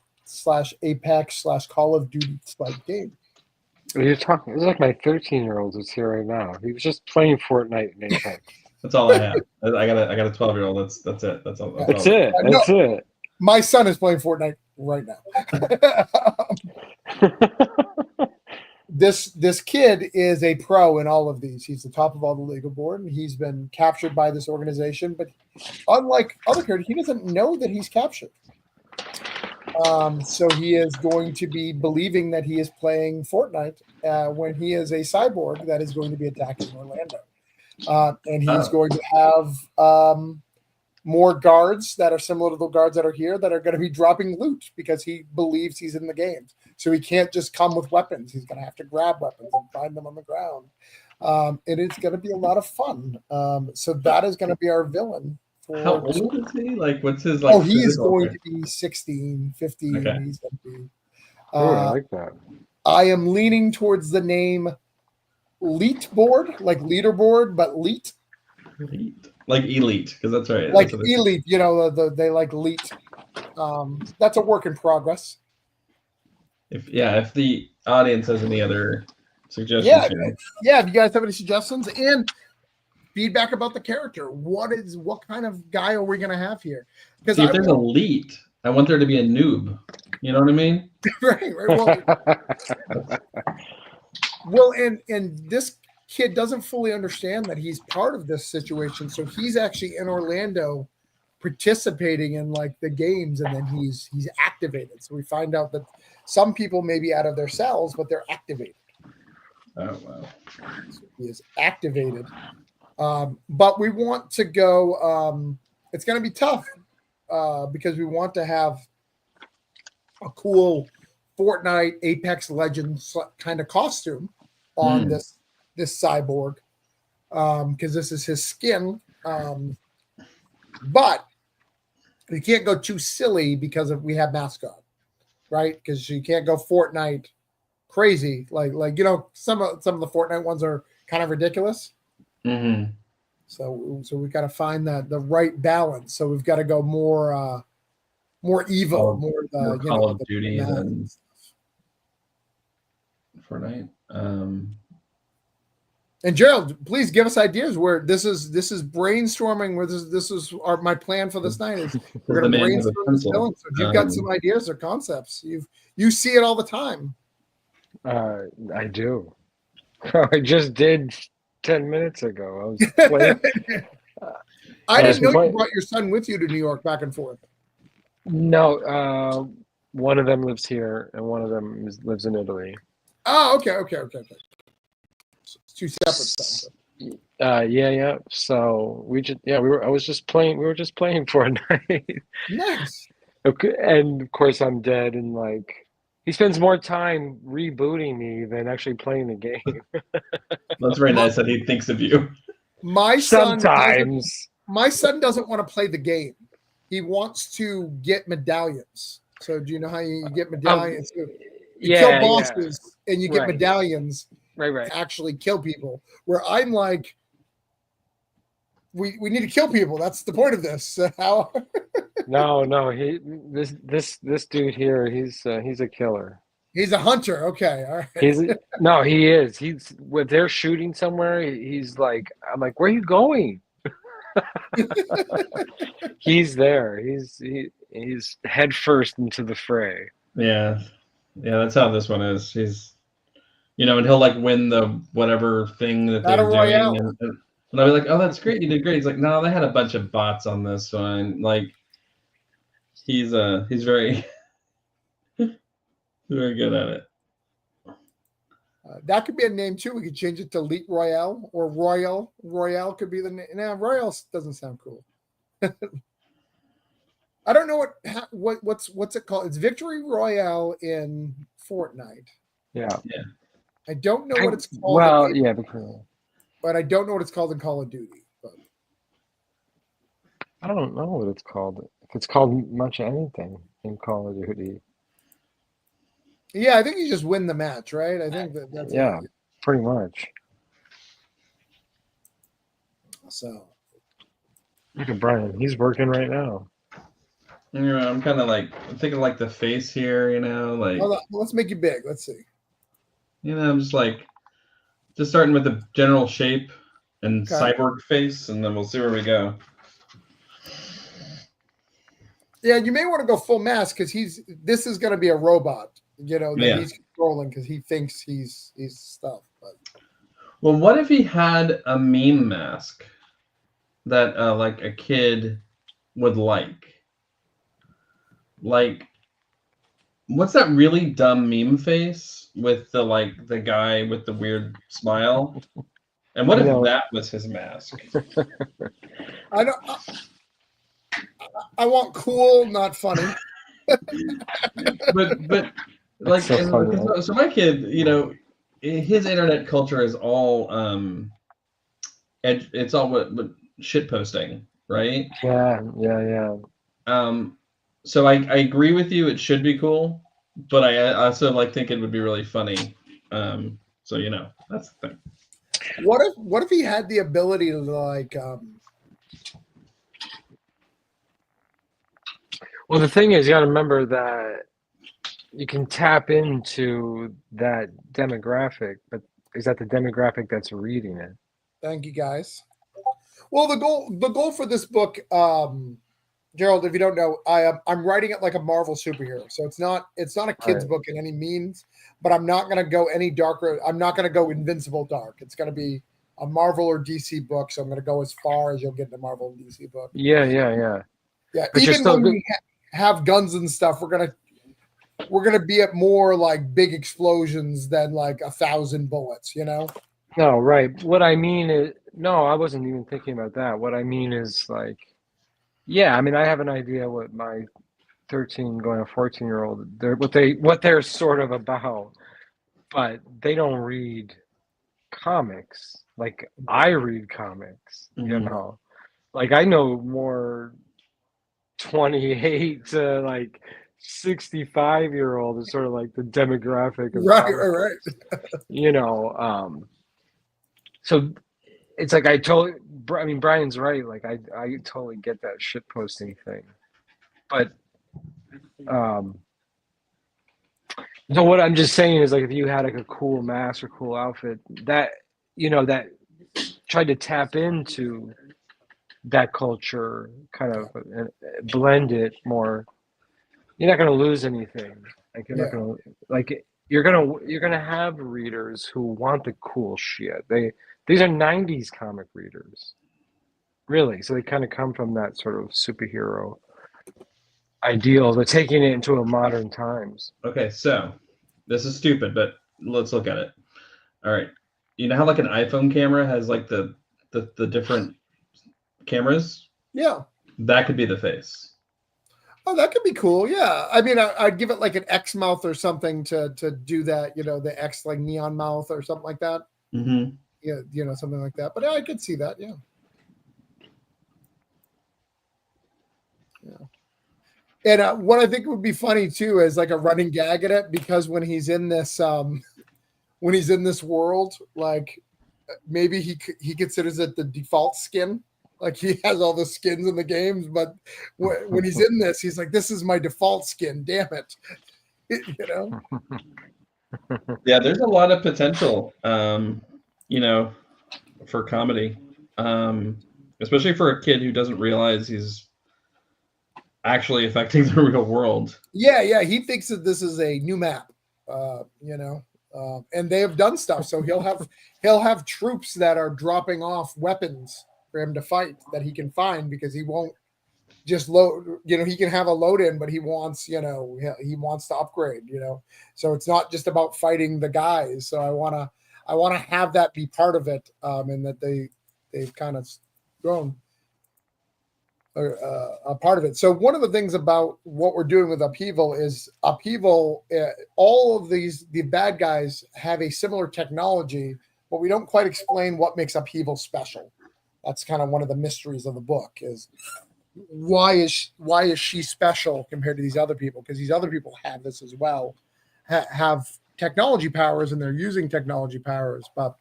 / Apex / Call of Duty type game. You're talking. It's like my 13-year-old is here right now. He was just playing Fortnite and Apex. That's all I have. I got a 12-year-old. That's it. That's all. That's it. That's it. My son is playing Fortnite right now. This kid is a pro in all of these. He's the top of all the leaderboard, and he's been captured by this organization. But unlike other characters, he doesn't know that he's captured. So he is going to be believing that he is playing Fortnite when he is a cyborg that is going to be attacking Orlando. And he's going to have more guards that are similar to the guards that are here that are going to be dropping loot because he believes he's in the game. So he can't just come with weapons. He's going to have to grab weapons and find them on the ground. And it's going to be a lot of fun. So that is going to be our villain. How old is he? Like, what's his he is going to be 16, 15. Okay. He's going to be. I like that. I am leaning towards the name Leet Board, like leaderboard, but Leet. Like elite, because that's right. Like that's elite, they like Leet. That's a work in progress. If the audience has any other suggestions, if you guys have any suggestions and feedback about the character, what kind of guy are we going to have here? Because if there's elite, I want there to be a noob. You know what I mean? right. Well, and this kid doesn't fully understand that he's part of this situation, so he's actually in Orlando participating in like the games, and then he's activated. So we find out that some people may be out of their cells, but they're activated. Oh wow! So he is activated, but we want to go. It's going to be tough because we want to have a cool Fortnite Apex Legends kind of costume on this cyborg because this is his skin. But you can't go too silly because we have mascot, right? Because you can't go Fortnite crazy. Like some of the Fortnite ones are kind of ridiculous. Mm-hmm. So we've got to find the right balance. So we've got to go more evil, more Call of Duty than Fortnite. And Gerald, please give us ideas where this is brainstorming. Where this is my plan for this night is we're going to brainstorm this villain. So if you've got some ideas or concepts, you see it all the time. I do. I just did 10 minutes ago. I was playing. I didn't know you brought your son with you to New York back and forth. No, one of them lives here and one of them lives in Italy. Oh, okay. It's two separate stuff. Yeah. So we were just playing Fortnite. Nice. Okay, and of course I'm dead, and like he spends more time rebooting me than actually playing the game. That's very nice that he thinks of you. My son doesn't want to play the game. He wants to get medallions. So do you know how you get medallions? You kill bosses and you get medallions. Right. To actually kill people. Where I'm like, we need to kill people. That's the point of this. How? No. This dude here, he's a killer. He's a hunter. Okay, all right. He is. He's when they're shooting somewhere. He's like, I'm like, where are you going? He's there. He's head first into the fray. Yeah. That's how this one is. He's, and he'll like win the whatever thing that they're doing, and I'll be like, "Oh, that's great, you did great." He's like, "No, they had a bunch of bots on this one." Like, he's very, very good at it. That could be a name too. We could change it to Elite Royale or Royal. Royale could be the name. Nah, Royale doesn't sound cool. I don't know what's it called. It's Victory Royale in Fortnite. Yeah. I don't know what it's called. Well, yeah, because but I don't know what it's called in Call of Duty. But I don't know what it's called. If it's called much anything in Call of Duty. yeah, I think you just win the match, right? I think that's Yeah, it. pretty much. So Look at Brian. He's working right now. I'm kind of like I'm thinking like the face here, like hold on, let's make you big. Let's see. I'm just starting with the general shape and Okay. cyborg face, and then we'll see where we go. Yeah, you may want to go full mask because this is going to be a robot, that he's controlling because he thinks he's stuff. But well, what if he had a meme mask that like a kid would like? Like, what's that really dumb meme face with the guy with the weird smile? And what if that was his mask? I don't. I want cool, not funny. but like so my kid, his internet culture is all it's all what shit posting, right? Yeah. So I agree with you, it should be cool, but I also think it would be really funny. So that's the thing. What if he had the ability to Well, the thing is, you got to remember that you can tap into that demographic, but is that the demographic that's reading it? Thank you, guys. Well, the goal for this book, Gerald, if you don't know, I'm writing it like a Marvel superhero, so it's not a kid's book in any means, but I'm not going to go any darker. I'm not going to go Invincible dark. It's going to be a Marvel or DC book, so I'm going to go as far as you'll get in a Marvel and DC book. Yeah. But even when we have guns and stuff, we're gonna be at more like big explosions than like 1,000 bullets, No, right. What I mean is, no, I wasn't even thinking about that. What I mean is I have an idea what my 13 going to 14-year-old what they're sort of about, but they don't read comics like I read comics. Like I know more 28 to 65-year-old is sort of like the demographic of right. So it's like Brian's right. Like I totally get that shit posting thing, but so what I'm just saying is if you had a cool mask or cool outfit that that tried to tap into that culture, kind of blend it more, you're not going to lose anything. You're not going to you're gonna have readers who want the cool shit. These are 90s comic readers, really. So they kind of come from that sort of superhero ideal, but taking it into a modern times. Okay, so this is stupid, but let's look at it. All right, you know how an iPhone camera has the different cameras? Yeah. That could be the face. Oh, that could be cool. Yeah. I mean, I'd give it like an X mouth or something to do that, the X neon mouth or something like that. Mm-hmm. Yeah, something like that. But I could see that. Yeah. And what I think would be funny too is a running gag at it, because when he's in this world, maybe he considers it the default skin. He has all the skins in the games, but when he's in this, he's like, "This is my default skin. Damn it!" Yeah, there's a lot of potential, for comedy, especially for a kid who doesn't realize he's actually affecting the real world. Yeah. He thinks that this is a new map, and they have done stuff. So he'll have troops that are dropping off weapons for him to fight that he can find, because he won't just load, he can have a load in, but he wants, he wants to upgrade, so it's not just about fighting the guys. So I want to have that be part of it, and that they've kind of grown a part of it. So one of the things about what we're doing with Upheaval is all of the bad guys have a similar technology, but we don't quite explain what makes Upheaval special. That's kind of one of the mysteries of the book, is why is she special compared to these other people? Because these other people have this as well, have technology powers, and they're using technology powers, but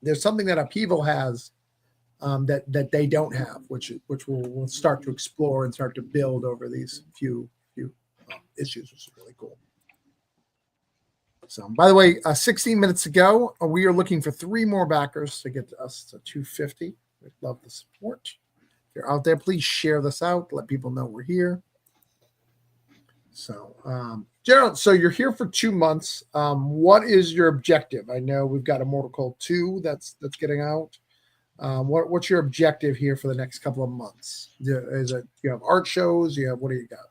there's something that Upheaval has, that they don't have, which we'll start to explore and start to build over these few issues, which is really cool. So, by the way, 16 minutes ago, we are looking for 3 more backers to get us to 250. We'd love the support. If you're out there, please share this out. Let people know we're here. So, Gerald, so you're here for 2 months. What is your objective? I know we've got Immortal Cold 2 that's getting out. What's your objective here for the next couple of months? Is it, you have art shows? What do you got?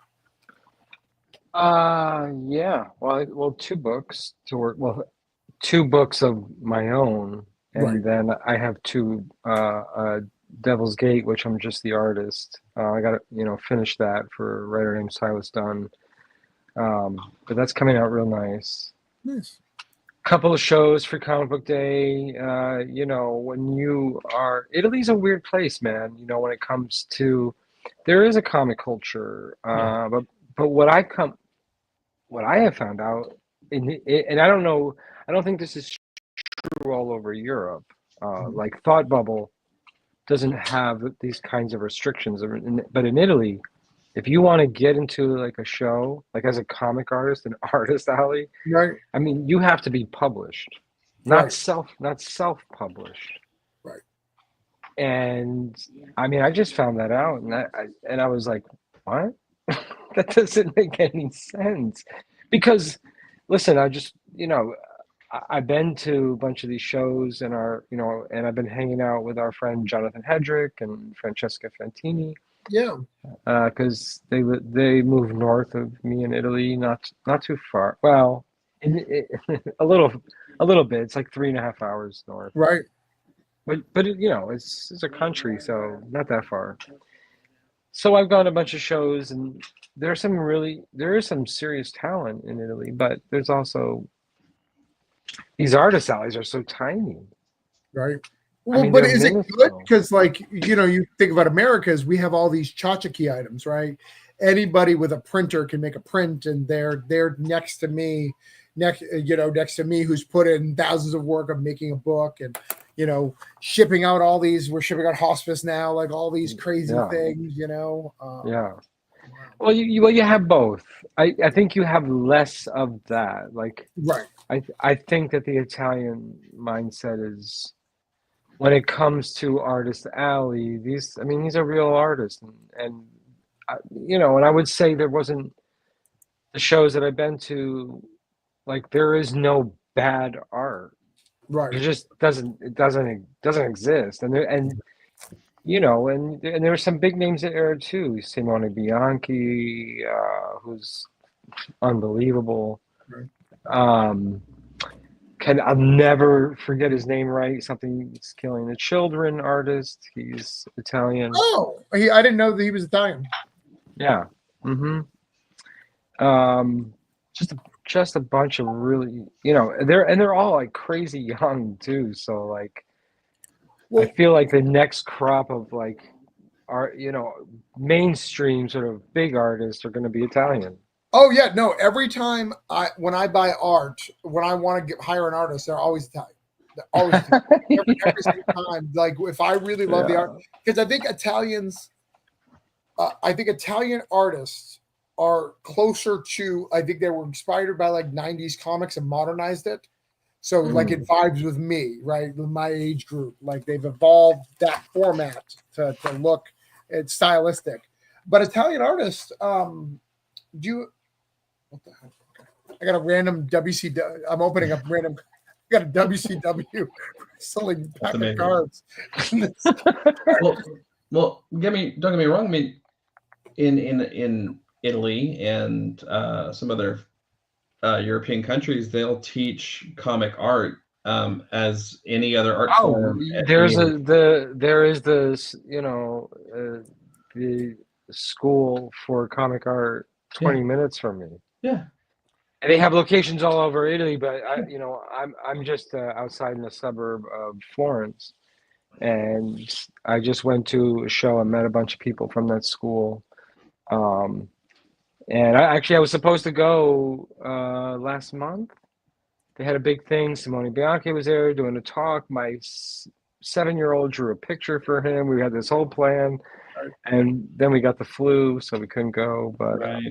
Yeah. Well, 2 books to work. Well, 2 books of my own, and then I have 2 Devil's Gate, which I'm just the artist. I got to finish that for a writer named Silas Dunn. But that's coming out real nice. Nice. Couple of shows for Comic Book Day. When Italy's a weird place, man. When it comes to, there is a comic culture, but what I have found out, and I don't know, I don't think this is true all over Europe. Like Thought Bubble doesn't have these kinds of restrictions, but in Italy, if you want to get into like a show, like as a comic artist, an artist alley, right? I mean, you have to be published, not self-published. Right. And I mean, I just found that out, and I was like, what? That doesn't make any sense. Because, listen, I've been to a bunch of these shows, and and I've been hanging out with our friend Jonathan Hedrick and Francesca Fantini. Yeah. Because they moved north of me in Italy, not too far. Well, a little bit. It's like 3.5 hours north. Right. But it's a country, so not that far. So I've gone to a bunch of shows, and there is some serious talent in Italy, but there's also, these artist alleys are so tiny. Right. Well, but is it good? Because, you think about America's, we have all these tchotchke items, right? Anybody with a printer can make a print, and they're next to me, who's put in thousands of work of making a book, and shipping out all these. We're shipping out hospice now, like all these crazy things, Yeah. Well, you have both. I think you have less of that. Like, right. I think that the Italian mindset is, when it comes to Artist Alley, these are real artists, and I would say there wasn't, the shows that I've been to, like, there is no bad art. Right. It just doesn't exist. And there were some big names there too. Simone Bianchi, who's unbelievable. Right. I'll never forget his name right. Something's Killing the Children artist. He's Italian. Oh, I didn't know that he was Italian. Yeah. Mm-hmm. Just a bunch of really, they're all like crazy young too. So like, I feel like the next crop of like art, mainstream sort of big artists are going to be Italian. Oh yeah, no. Every time when I buy art, when I want to hire an artist, they're always Italian. They're always Italian. Every single time. Like, if I really love the art, because I think Italian artists are closer to. I think they were inspired by like 90s comics and modernized it. So like it vibes with me, right? With my age group, like they've evolved that format to look. It's stylistic, but Italian artists, what the heck? I got a random WCW. I'm opening up random. I got a WCW selling pack of cards. Well, don't get me wrong. I mean, in Italy and some other European countries, they'll teach comic art as any other art Oh, form at any other. there is this, the school for comic art Yeah, 20 minutes from me. yeah, And they have locations all over Italy, but I'm just outside in the suburb of Florence, and I just went to a show and met a bunch of people from that school. Um, and I was supposed to go last month. They had a big thing. Simone Bianchi was there doing a talk. My 7-year-old drew a picture for him. We had this whole plan, and then we got the flu, so we couldn't go. right.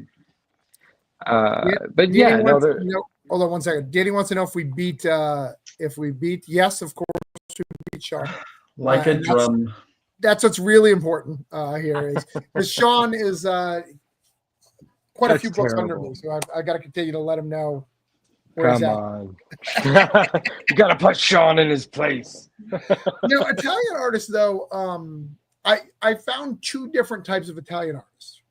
But Danny yeah, no, wants there. to know, hold on one second. Danny wants to know if we beat. Yes, of course we beat Sean. Like a And drum. that's what's really important here is because Sean is quite a That's few books under terrible. me, so I got to continue to let him know where he's Come at. on. You got to put Sean in his place. Italian artists though, I found two different types of Italian artists.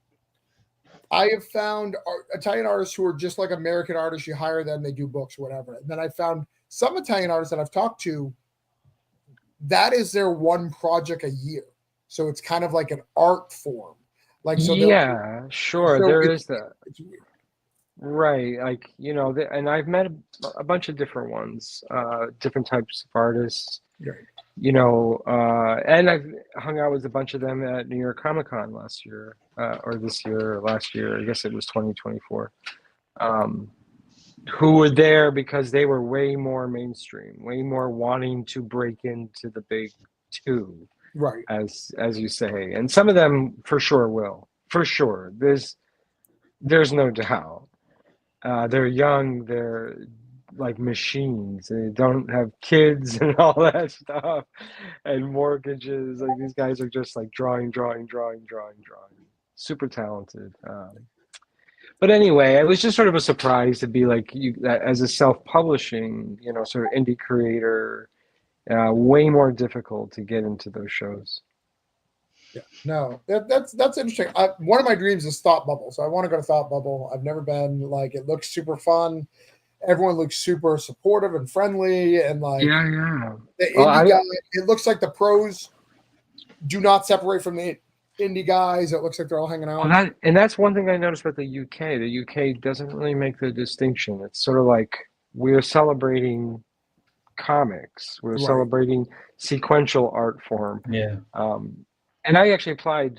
I have found Italian artists who are just like American artists. You hire them, they do books, whatever. And then I found some Italian artists that I've talked to, that is their one project a year. So it's kind of like an art form. Like, so Yeah, sure. so There it, is that. it's weird. Right. Like, and I've met a bunch of different ones, different types of artists, Right. and I've hung out with a bunch of them at New York Comic Con last year, or this year, or last year. I guess it was 2024. Who were there because they were way more mainstream, way more wanting to break into the big two, Right. as you say. And some of them for sure will. For sure. There's no doubt. They're young, they're like machines. They don't have kids and all that stuff and mortgages. Like these guys are just like drawing. Super talented. But anyway, it was just sort of a surprise to be like you as a self-publishing, sort of indie creator, way more difficult to get into those shows. Yeah. No, that's interesting. One of my dreams is Thought Bubble. So I want to go to Thought Bubble. I've never been. Like, it looks super fun. Everyone looks super supportive and friendly, and like Yeah. the Well, indie guy. It looks like the pros do not separate from the indie guys. It looks like they're all hanging out. that's one thing I noticed about the UK. The UK doesn't really make the distinction. It's sort of like we're celebrating comics. We're Right. celebrating sequential art form. Yeah. And I actually applied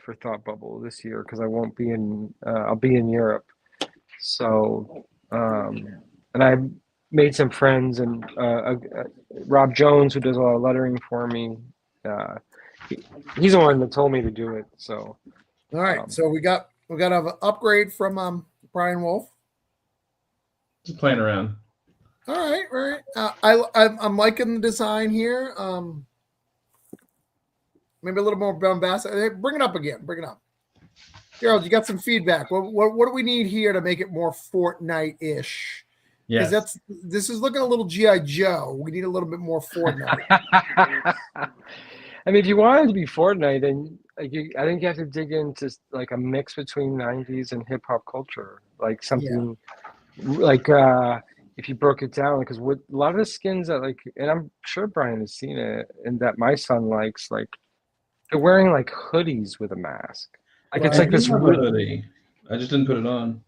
for Thought Bubble this year because I won't be in. I'll be in Europe. So, and I made some friends, and Rob Jones, who does a lot of lettering for me, he's the one that told me to do it. So, All right. So we got an upgrade from Brian Wolf. Just playing around. All right. I'm liking the design here. Maybe a little more bombastic. Hey, bring it up again. Bring it up. Gerald, you got some feedback. What do we need here to make it more Fortnite-ish? Yes. Because this is looking a little G.I. Joe. We need a little bit more Fortnite. I mean, if you want it to be Fortnite, then I think you have to dig into like a mix between 90s and hip hop culture, like something like if you broke it down, because with a lot of the skins that and I'm sure Brian has seen it, and that my son likes, like they're wearing like hoodies with a mask. Like it's I like do this have a hoodie. I just didn't put it on.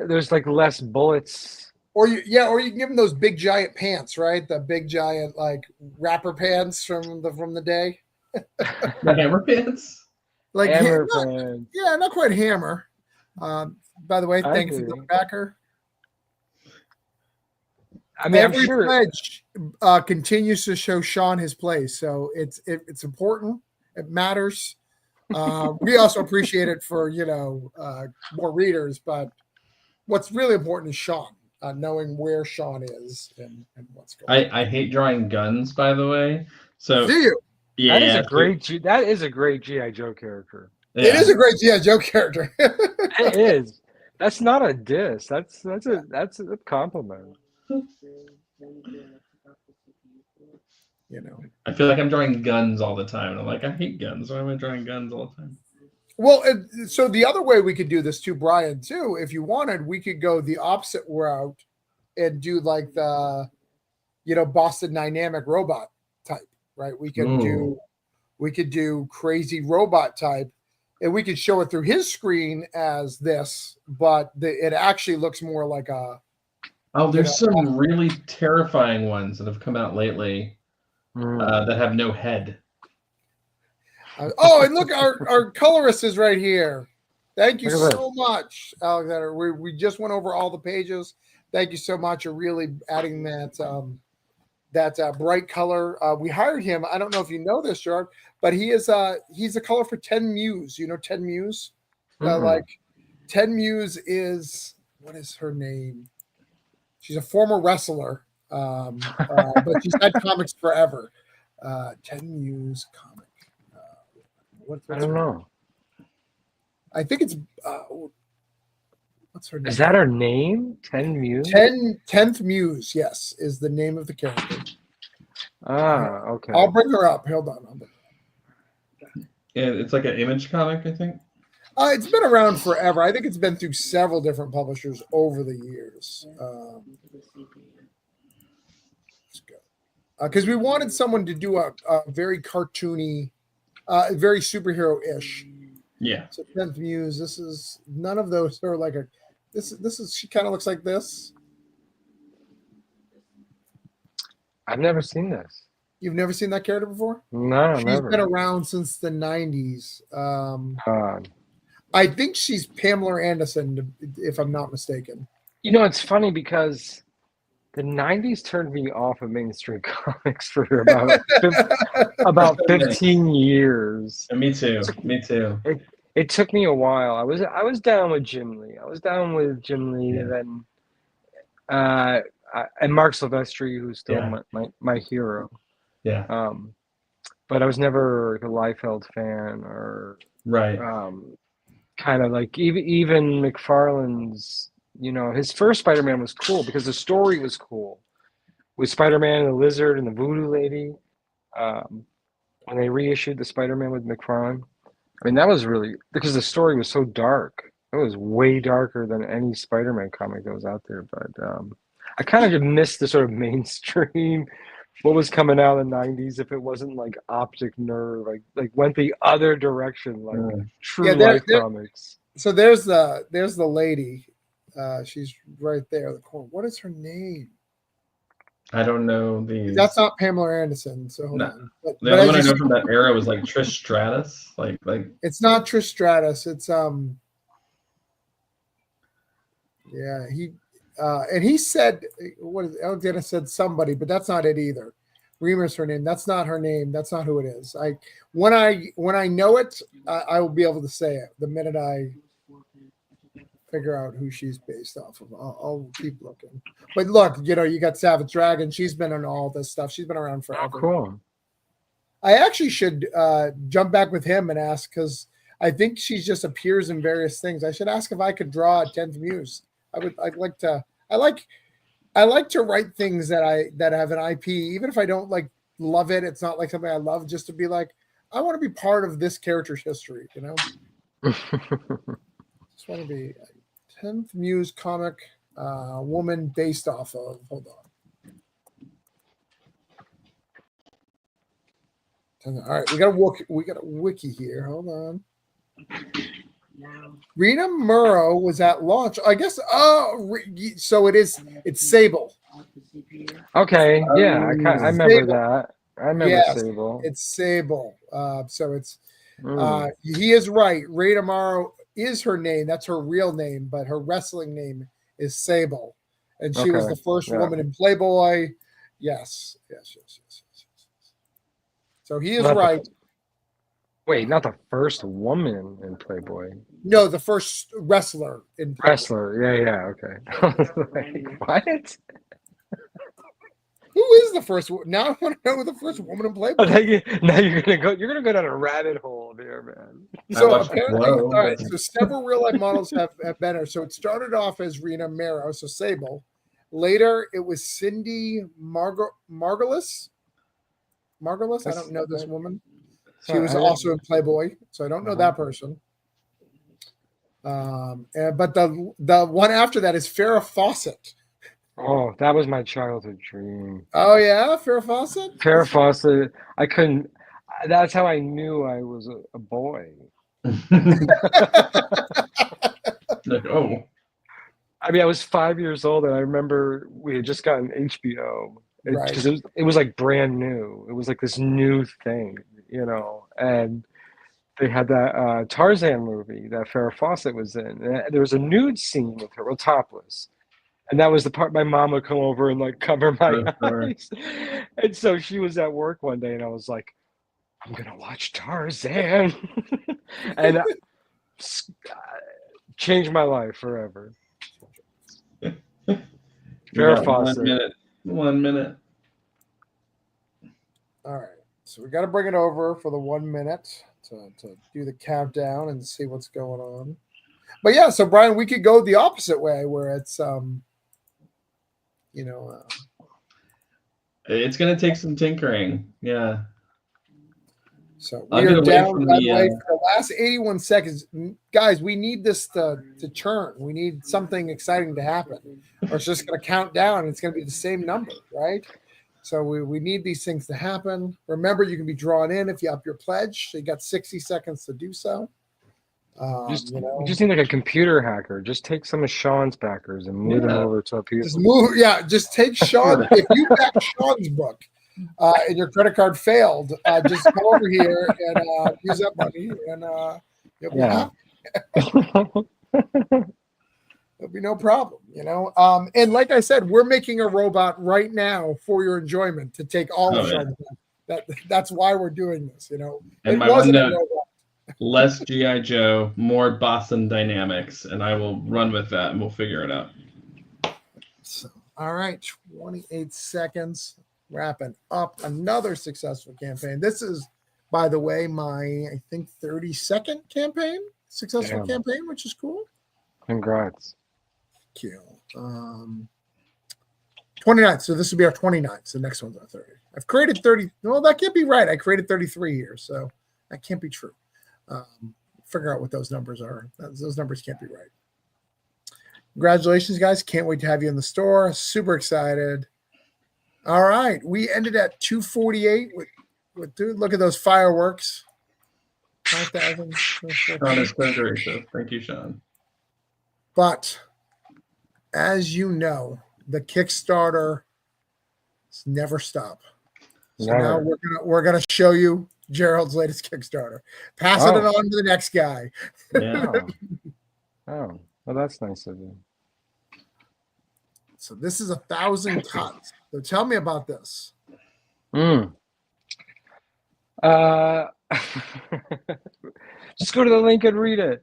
There's like less bullets. Or you can give them those big giant pants, right? The big giant like rapper pants from the day. The hammer pants. Like Hammer pants. Yeah, not quite hammer. By the way, thank you for the backer. I mean, every I'm sure pledge continues to show Sean his place, so it's important. It matters. We also appreciate it for more readers, but what's really important is Sean, knowing where Sean is and what's going on. I hate drawing guns, by the way. So do you? Yeah, that is a great G.I. Joe character. Yeah. It is a great G.I. Joe character. It is. That's not a diss. That's a compliment. You know. I feel like I'm drawing guns all the time. And I'm like, I hate guns. Why am I drawing guns all the time? Well, so the other way we could do this too, Brian, too, if you wanted, we could go the opposite route and do like the, Boston Dynamic robot type, right? We could do crazy robot type, and we could show it through his screen as this, but it actually looks more like a. Oh, there's some really terrifying ones that have come out lately that have no head. And look, our colorist is right here. Thank you so much, Alexander. We just went over all the pages. Thank you so much. You're really adding that bright color. We hired him. I don't know if you know this, Gerard, but he's a color for 10 Muse. You know 10 Muse? Like 10 Muse is, what is her name? She's a former wrestler, but she's had comics forever. 10 Muse comic. I don't know. I think it's what's her name? Is that her name? 10 Muse? 10th Muse, yes, is the name of the character. Okay. I'll bring her up. Hold on. Yeah, it's like an Image comic, I think. It's been around forever. I think it's been through several different publishers over the years. Let's go. Because we wanted someone to do a very cartoony, very superhero-ish. Yeah. So 10th Muse, this is none of those are like this is she kind of looks like this. I've never seen this. You've never seen that character before? No, She's never. been around since the 90s. I think she's Pamela Anderson, if I'm not mistaken. It's funny because the 90s turned me off of mainstream comics for about 15 years. And me too. It took me a while. I was down with Jim Lee. Yeah. Then and Mark Silvestri, who's still my hero. Yeah. But I was never a Liefeld fan or right. Kind of like even McFarlane's. His first Spider-Man was cool because the story was cool with Spider-Man and the Lizard and the Voodoo Lady. When they reissued the Spider-Man with McFarlane, I mean, that was really because the story was so dark. It was way darker than any Spider-Man comic that was out there. But I kind of missed the sort of mainstream, what was coming out in the 90s if it wasn't like Optic Nerve, like went the other direction, like true life comics. So there's the lady. She's right there. The corner. What is her name? I don't know these. That's not Pamela Anderson. So hold on. The other one I know from that era was like Trish Stratus. Like it's not Trish Stratus. It's yeah, and he said what is Alexander said somebody, but that's not it either. Reamer's her name. That's not her name. That's not who it is. When I know it, I will be able to say it the minute I figure out who she's based off of. I'll keep looking. But look, you got Savage Dragon. She's been on all this stuff. She's been around forever. Oh, cool. I actually should jump back with him and ask because I think she just appears in various things. I should ask if I could draw a 10th Muse. I'd like to. I like to write things that have an IP, even if I don't love it. It's not like something I love. Just to be like, I want to be part of this character's history. Just want to be 10th Muse comic woman based off of. Hold on. All right, we got a wiki here. Hold on. Rena Murrow was at launch. I guess. So it's Sable. Okay. Yeah, I remember Sable. That. I remember Sable. It's Sable. So it's. He is right. Rena Murrow is her name. That's her real name, but her wrestling name is Sable, and she was the first woman in Playboy. Yes. So he is right. Wait, not the first woman in Playboy. No, the first wrestler in Playboy. Yeah, okay. What? Who is the first one? Now I want to know who the first woman in Playboy. Now you're gonna go down a rabbit hole there, man. So apparently, all right. So several real life models have been her. So it started off as Rena Murrow, so Sable. Later, it was Cindy Margolis. Margolis. I That's- don't know this woman. She Sorry, was I- also in Playboy, so I don't know Uh-huh. that person. But the one after that is Farrah Fawcett. Oh, that was my childhood dream. Oh yeah, Farrah Fawcett. Farrah Fawcett. I couldn't. That's how I knew I was a boy. Like, oh, I mean, I was 5 years old, and I remember we had just gotten HBO Right. because it was like brand new. It was like this new thing, and they had that Tarzan movie that Farrah Fawcett was in. And there was a nude scene with her, well, topless. And that was the part my mom would come over and like cover my sure. eyes. And so she was at work one day, and I was like, I'm gonna watch Tarzan, and changed my life forever. We Farrah got Fawcett. 1 minute. All right. So we got to bring it over for the 1 minute to do the countdown and see what's going on. But yeah, so Brian, we could go the opposite way where it's It's gonna take some tinkering. Yeah. so I'll we get are away down from by the, the way for the last 81 seconds. Guys, we need this to churn. We need something exciting to happen. Or it's just gonna count down and it's gonna be the same number, right? So we need these things to happen. Remember, you can be drawn in if you up your pledge. So you got 60 seconds to do so. You just need like a computer hacker. Just take some of Sean's backers and move them Yeah. over to Upheaval. Just move. Yeah, just take Sean. If you back Sean's book and your credit card failed, just come over here and use that money, and you'll be happy. There'll be no problem, And like I said, we're making a robot right now for your enjoyment to take all of Sean's book. That's why we're doing this, And It my wasn't a OneNote, robot. less G.I. Joe, more Boston Dynamics, and I will run with that and we'll figure it out. So, all right, 28 seconds, wrapping up another successful campaign. This is, by the way, my, I think, 32nd successful campaign, which is cool. Congrats. Thank you. 29th, so this will be our 29th. So the next one's our 30. I've created 30. Well, that can't be right. I created 33 here, so that can't be true. Figure out what those numbers are. Those numbers can't be right. Congratulations, guys. Can't wait to have you in the store. Super excited. All right. We ended at 248 with dude. Look at those fireworks. 5,000. Sean is so gracious. Thank you, Sean. But as you know, the Kickstarter never stop. So now we're gonna show you Gerald's latest Kickstarter. Passing it on to the next guy. Yeah. Oh, well, that's nice of you. So this is 1,000 cuts. So tell me about this. Just go to the link and read it.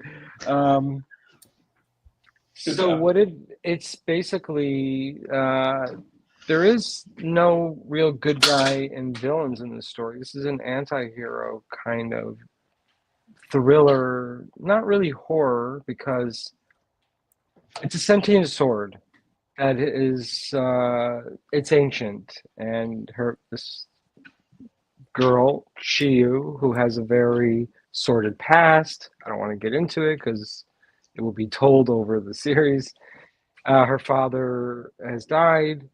It's basically there is no real good guy and villains in this story. This is an anti-hero kind of thriller, not really horror, because it's a sentient sword that is it's ancient, and this girl Shiyu, who has a very sordid past. I don't want to get into it because it will be told over the series. Her father has died,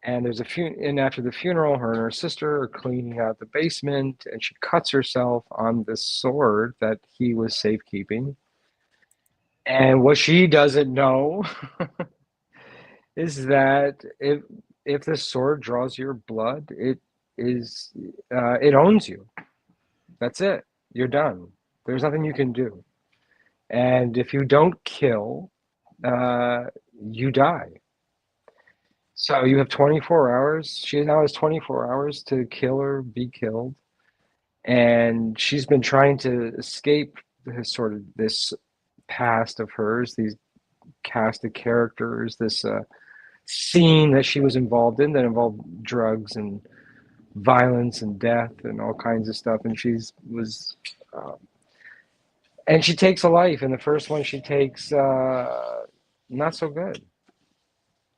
and there's and after the funeral, her and her sister are cleaning out the basement, and she cuts herself on this sword that he was safekeeping. And what she doesn't know is that if the sword draws your blood, it owns you. That's it. You're done. There's nothing you can do. And if you don't kill, you die. So you have 24 hours. She now has 24 hours to kill or be killed. And she's been trying to escape this past of hers, these cast of characters, this scene that she was involved in that involved drugs and violence and death and all kinds of stuff. And and she takes a life. And the first one she takes, not so good.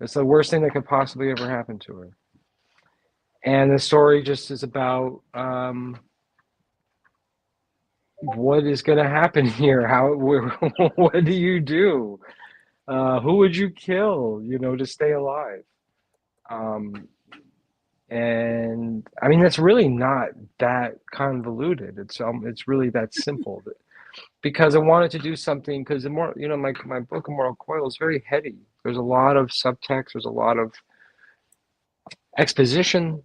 It's the worst thing that could possibly ever happen to her. And the story just is about what is going to happen here. What do you do? Who would you kill, to stay alive? And I mean, that's really not that convoluted. It's really that simple. Because I wanted to do something. Because my book, Immoral Coil, is very heady. There's a lot of subtext. There's a lot of exposition.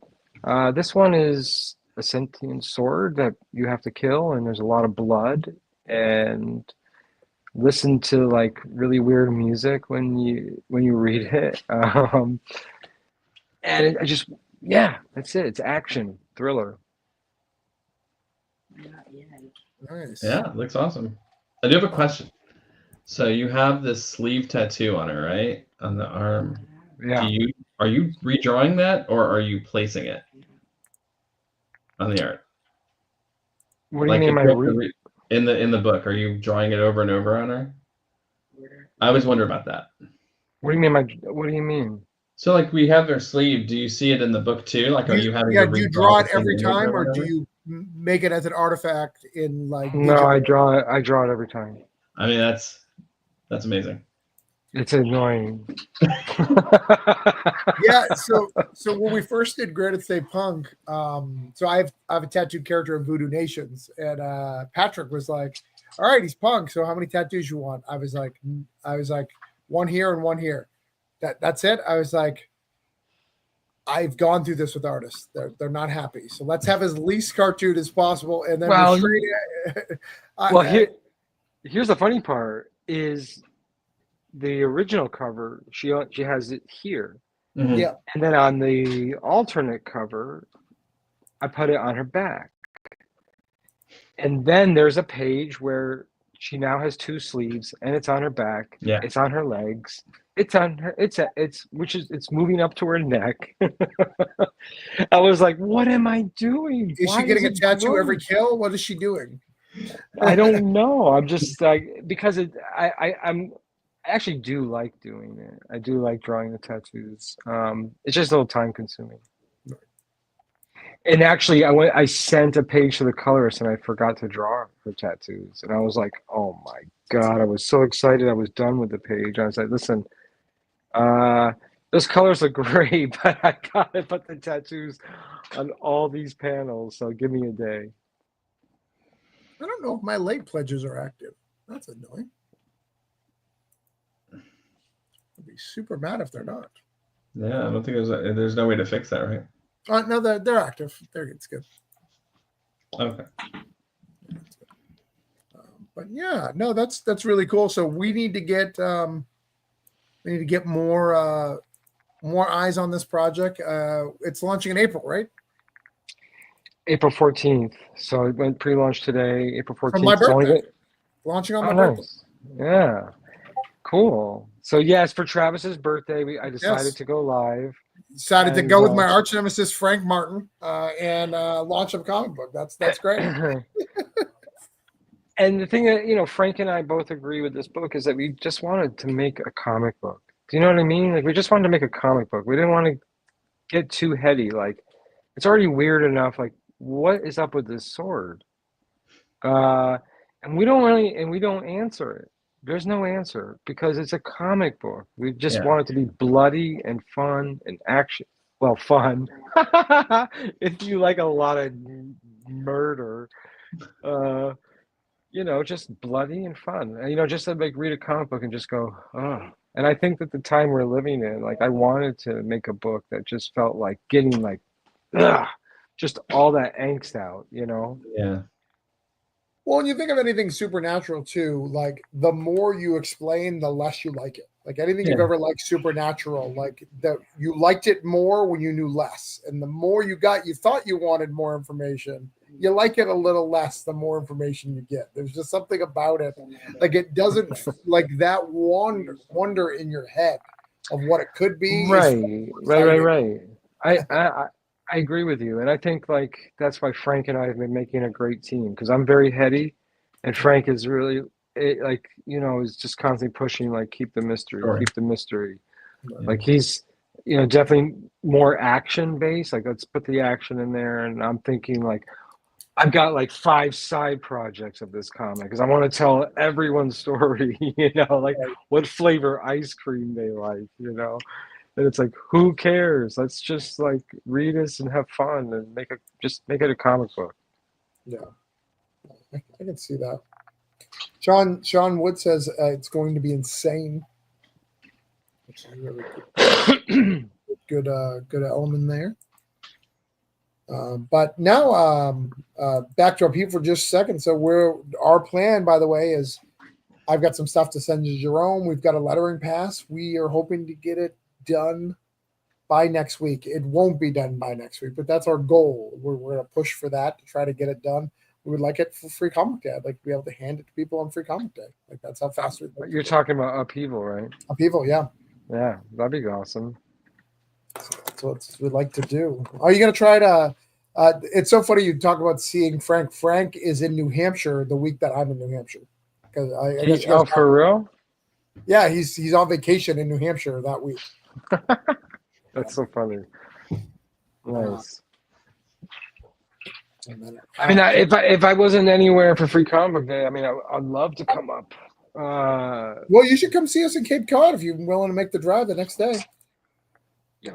This one is a sentient sword that you have to kill, and there's a lot of blood, and listen to like really weird music when you read it. And I just, yeah, that's it. It's action thriller. Nice. Yeah, it looks awesome. I do have a question. So you have this sleeve tattoo on her, right? On the arm. Yeah. Are you redrawing that, or are you placing it on the art? What do Like you mean? in the book, are you drawing it over and over on her? I always wonder about that. What do you mean? What do you mean? So like we have their sleeve. Do you see it in the book too? Like, are you having to Do you redraw draw the it same every image or time, or do whatever? you make it as an artifact in like No, digital? I draw it. I draw it every time. I mean, that's amazing. It's annoying. Yeah. So when we first did Granite State Punk, so I have a tattooed character in Voodoo Nations, and Patrick was like, "All right, he's punk. So how many tattoos you want?" I was like, one here and one here. That's it. I was like, I've gone through this with artists. They're not happy. So let's have as least cartoon as possible, and then Well, restrain it. here's the funny part is the original cover. She has it here, Mhm. Yeah. and then on the alternate cover, I put it on her back. And then there's a page where she now has two sleeves, and it's on her back. Yeah. It's on her legs. It's on her. It's moving up to her neck. I was like, what am I doing? Is she Why getting a it tattoo every grow? kill? What is she doing? I don't know. I'm just like, because I actually do like doing it. I do like drawing the tattoos. It's just a little time consuming. And actually, I sent a page to the colorist, and I forgot to draw her tattoos. And I was like, oh my God, I was so excited. I was done with the page. I was like, listen, those colors are great, but I gotta put the tattoos on all these panels. So give me a day. I don't know if my late pledges are active. That's annoying. I'd be super mad if they're not. Yeah, I don't think there's no way to fix that, right? No, they're active. It's good. Okay. But yeah, no, that's really cool. So we need to get more eyes on this project. It's launching in April, right? April 14th. So it went pre-launch today, April 14th. From my It's only birthday. Launching on my birthday. nice. Yeah. Cool. So yes, for Travis's birthday, I decided to go live. Decided to go with my arch nemesis Frank Martin and launch a comic book. That's great. And the thing that Frank and I both agree with this book is that we just wanted to make a comic book. Do you know what I mean? Like we just wanted to make a comic book. We didn't want to get too heady. Like it's already weird enough. Like what is up with this sword? And we don't answer it. There's no answer because it's a comic book. We just want it to be bloody and fun and action. Well, fun. If you like a lot of murder, just bloody and fun. And, just to read a comic book and just go, oh. And I think that the time we're living in, like I wanted to make a book that just felt like getting like, just all that angst out, Yeah. Well, when you think of anything supernatural too, like the more you explain, the less you like it. Like anything you've ever liked supernatural, like that you liked it more when you knew less. And the more you thought you wanted more information, you like it a little less the more information you get. There's just something about it. Like it doesn't like that wonder in your head of what it could be. Right. I agree with you, and I think like that's why Frank and I have been making a great team because I'm very heady, and Frank is really is just constantly pushing like keep the mystery. Right. Like he's definitely more action based. Like, let's put the action in there. And I'm thinking, like, I've got like 5 side projects of this comic because I want to tell everyone's story, like Right. what flavor ice cream they like. And it's like, who cares? Let's just like read this and have fun and make it a comic book. Yeah, I can see that. Sean Wood says it's going to be insane, which is really good element there. But now back to our people for just a second. So our plan, by the way, is I've got some stuff to send to Jerome. We've got a lettering pass. We are hoping to get it done by next week. It won't be done by next week, but that's our goal. We're going to push for that to try to get it done. We would like it for Free Comic Day. I'd like to be able to hand it to people on Free Comic Day. Like, that's how fast we'd like You're talking about Upheaval, right? Upheaval, yeah. Yeah, that'd be awesome. That's what we'd like to do. Are you going to try to? It's so funny you talk about seeing Frank. Frank is in New Hampshire the week that I'm in New Hampshire. Because I guess you guys for real? Yeah, he's on vacation in New Hampshire that week. That's so funny. Nice. I mean, if I wasn't anywhere for Free Comic Day, I mean, I'd love to come up. Well, you should come see us in Cape Cod if you're willing to make the drive the next day.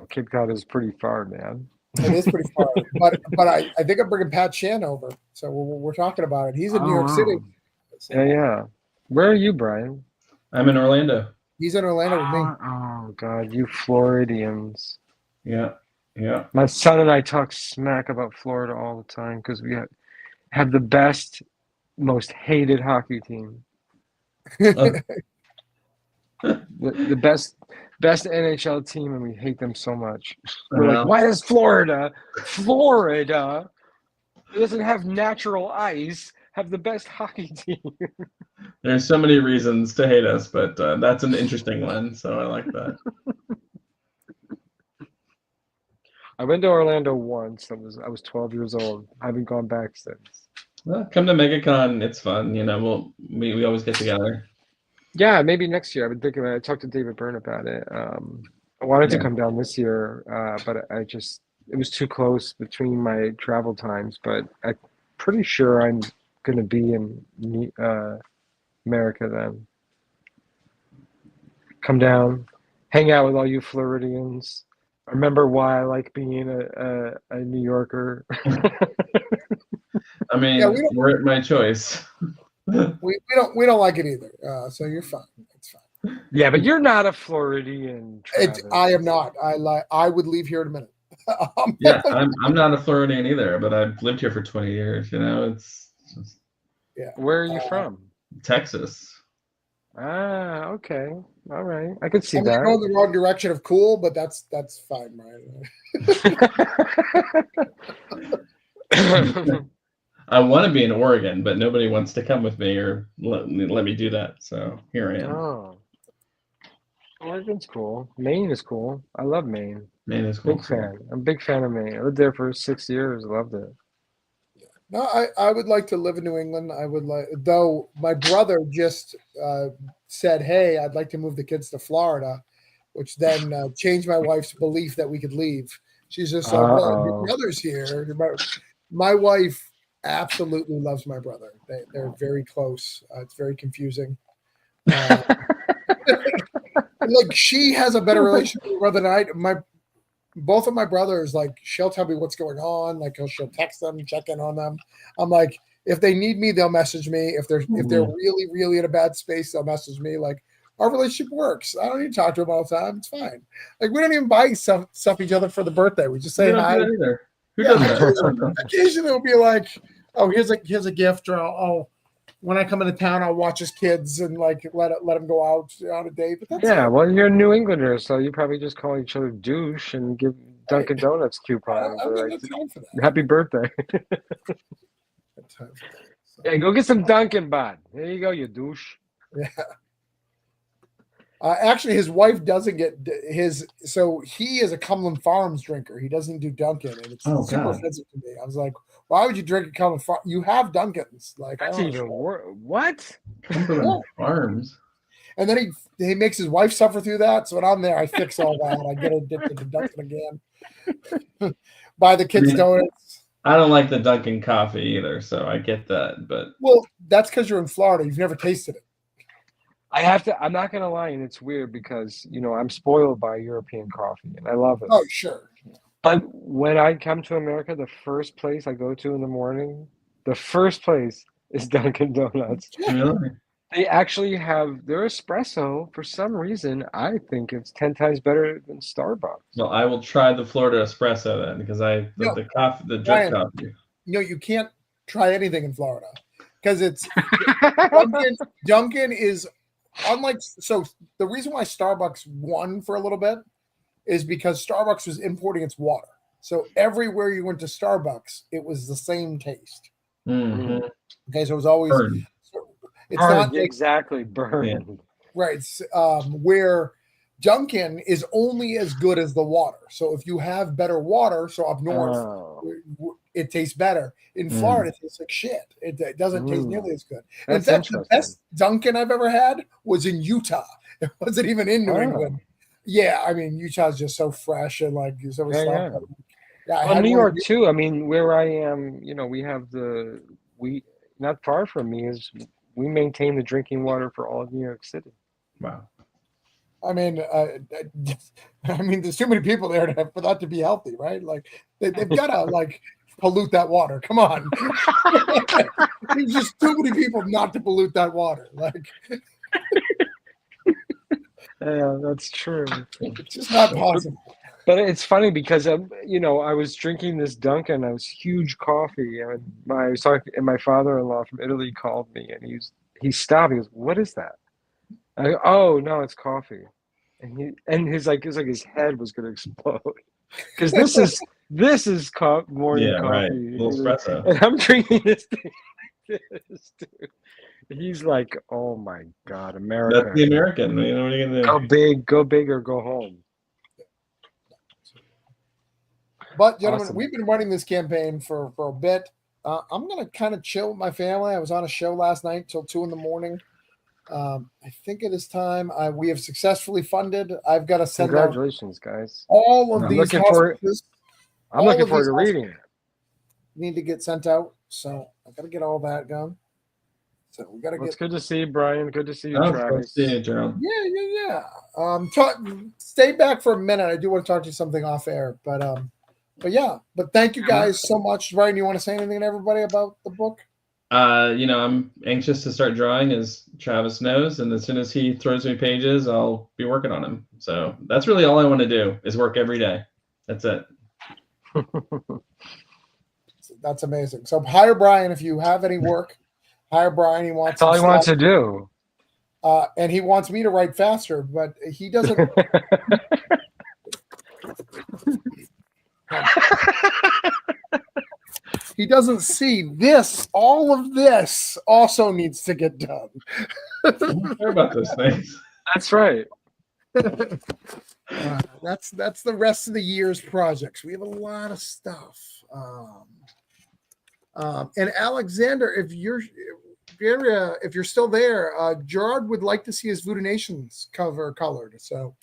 Cape Cod is pretty far, man. It is pretty far, but I think I'm bringing Pat Shan over, so we're talking about it. He's in New York City. So. Yeah. Where are you, Brian? I'm in Orlando. He's in Orlando with me. Oh God, you Floridians. Yeah. My son and I talk smack about Florida all the time because we have the best, most hated hockey team. The best NHL team, and we hate them so much. We're like, why does Florida doesn't have natural ice, have the best hockey team? There's so many reasons to hate us, but that's an interesting one, so I like that. I went to Orlando once. I was 12 years old. I haven't gone back since. Well, come to MegaCon. It's fun. We always get together. Yeah, maybe next year. I've been thinking about it. I talked to David Byrne about it. I wanted to come down this year, but it was too close between my travel times. But I'm pretty sure I'm going to be in America then. Come down, hang out with all you Floridians. Remember why I like being a New Yorker. I mean, we're at my choice. we don't like it either. So you're fine. It's fine. Yeah, but you're not a Floridian. I am not. I would leave here in a minute. Yeah, I'm not a Floridian either, but I've lived here for 20 years. It's just, yeah. Where are you from? Texas. Ah, okay. All right. I could see that. I go in the wrong direction of cool, but that's fine, right? I want to be in Oregon, but nobody wants to come with me or let me do that. So here I am. Oh. Oregon's cool. Maine is cool. I love Maine. Maine is cool. Big fan. I'm a big fan of Maine. I lived there for 6 years. Loved it. No, I would like to live in New England. I would like, though my brother just said, hey, I'd like to move the kids to Florida, which then changed my wife's belief that we could leave. She's just like, well, your brother's here. My wife absolutely loves my brother. They're very close. It's very confusing. Like, she has a better relationship with her brother than I. Both of my brothers, like, she'll tell me what's going on. Like, she'll text them, check in on them. I'm like, if they need me, they'll message me. If they're really, really in a bad space, they'll message me. Like, our relationship works. I don't need to talk to them all the time. It's fine. Like, we don't even buy stuff each other for the birthday. We just say hi. Who does that? Occasionally it'll be like, oh, here's a gift, or when I come into town, I'll watch his kids and like let them go out on a date. But that's well, you're a New Englander, so you probably just call each other douche and give Dunkin' Donuts coupons. Happy birthday! Yeah, go get some Dunkin', bud. There you go, you douche. Yeah. Actually, his wife doesn't get his. So he is a Cumberland Farms drinker. He doesn't do Dunkin', and it's super offensive to me. I was like, why would you drink a Cumberland Farms? You have Dunkins. Like, that's even worse. What? Cumberland Farms. And then he makes his wife suffer through that. So when I'm there, I fix all that. I get addicted to Dunkin' again. Buy the kids donuts. I don't like the Dunkin' coffee either, so I get that. But well, that's because you're in Florida. You've never tasted it. I'm not gonna lie, and it's weird because I'm spoiled by European coffee and I love it. Oh, sure. But when I come to America, the first place I go to in the morning, the first place is Dunkin' Donuts. really, They actually have their espresso. For some reason, I think it's 10 times better than Starbucks. well, I will try the Florida espresso then because the coffee, the drip Brian, coffee. You can't try anything in Florida because it's Dunkin' is unlike. So the reason why Starbucks won for a little bit is because Starbucks was importing its water. So everywhere you went to Starbucks, it was the same taste. Mm-hmm. Okay, so it was always Burn. it's not exactly burn. Yeah. Right. Where Dunkin' is only as good as the water. So if you have better water, so up north, it tastes better. In Florida, it tastes like shit. It doesn't taste nearly as good. In fact, the best Dunkin' I've ever had was in Utah. It wasn't even in New England. Yeah, I mean, Utah's just so fresh and like so stuff. Yeah, New York too. I mean, where I am, we have not far from me is we maintain the drinking water for all of New York City. Wow. I mean, there's too many people there for that to be healthy, right? Like they've got to like pollute that water. Come on, there's just too many people not to pollute that water. Like, yeah, that's true. It's just not possible. But it's funny because I was drinking this Dunkin', I was huge coffee, and I was talking, and my father-in-law from Italy called me, and he stopped. He goes, "What is that?" I go, "Oh no, it's coffee," and his like his head was going to explode because this is morning coffee, right. Little espresso, and I'm drinking this thing like this, dude. He's like, "Oh my God, America!" That's the American. What are you gonna do? Go big, or go home. But gentlemen, we've been running this campaign for a bit. I'm gonna kind of chill with my family. I was on a show last night till 2 a.m. I think it is time. We have successfully funded. I've got to send Congratulations, guys! All of these hospices. I'm looking forward to reading it. Need to get sent out, so I got to get all that done. So we got to get. It's good to see you, Brian. Good to see you, Travis. Good to see you, Gerald. Yeah. Stay back for a minute. I do want to talk to you something off air, but thank you guys so much. Brian, you want to say anything to everybody about the book? I'm anxious to start drawing, as Travis knows, and as soon as he throws me pages, I'll be working on them. So that's really all I want to do is work every day. That's it. That's amazing. So hire Brian if you have any work. Hire Brian. He wants. That's all he wants to do. And he wants me to write faster, but he doesn't. He doesn't see this. All of this also needs to get done. I don't care about those things. That's right. That's the rest of the year's projects. We have a lot of stuff. And Alexander, if you're still there, Gerard would like to see his Voodoo Nations cover colored. So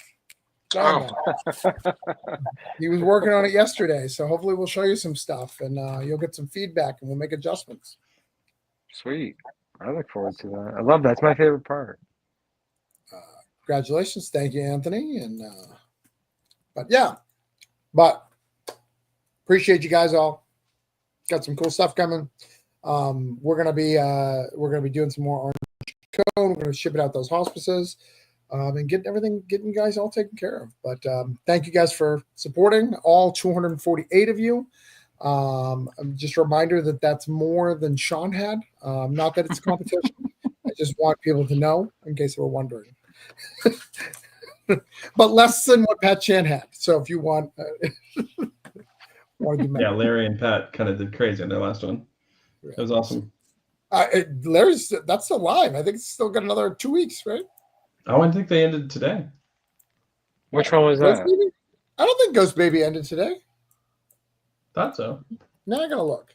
he was working on it yesterday. So hopefully we'll show you some stuff and you'll get some feedback and we'll make adjustments. Sweet. I look forward to that. I love that. It's my favorite part. Congratulations. Thank you, Anthony. And but appreciate you guys all. Got some cool stuff coming. We're gonna be doing some more orange cone. We're gonna ship it out those hospices and getting you guys all taken care of. But thank you guys for supporting all 248 of you. Just a reminder that that's more than Sean had. Not that it's a competition. I just want people to know in case they were wondering. But less than what Pat Chan had. So if you want, yeah, Larry and Pat kind of did crazy on their last one. It was awesome. That's still live. I think it's still got another 2 weeks, right? Oh, I think they ended today. Which one was that? Baby? I don't think Ghost Baby ended today. Thought so. Now I gotta look.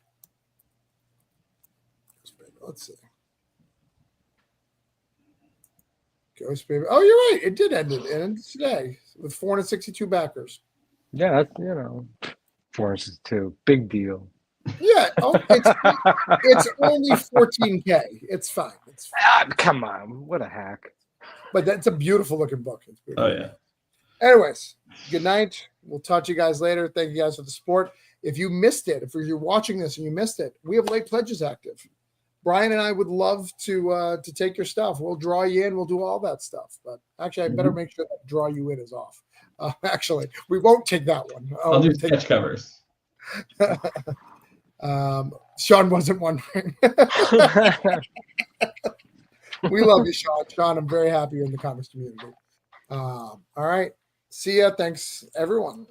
Let's see. Ghost Baby. Oh, you're right. It did end it. It ended today with 462 backers. Yeah, that's, you know, 402, big deal. Yeah. Oh, it's only 14K. It's fine. It's fine. Ah, come on, what a hack. But that's a beautiful looking book. It's beautiful. Oh yeah. Anyways, good night. We'll talk to you guys later. Thank you guys for the support. If you missed it, if you're watching this and you missed it, we have late pledges active. Brian and I would love to take your stuff. We'll draw you in. We'll do all that stuff. But actually, I better make sure that draw you in is off. Actually, we won't take that one. I'll do sketch covers. Sean wasn't wondering. We love you, Sean. Sean, I'm very happy you're in the comics community. All right. See ya. Thanks, everyone.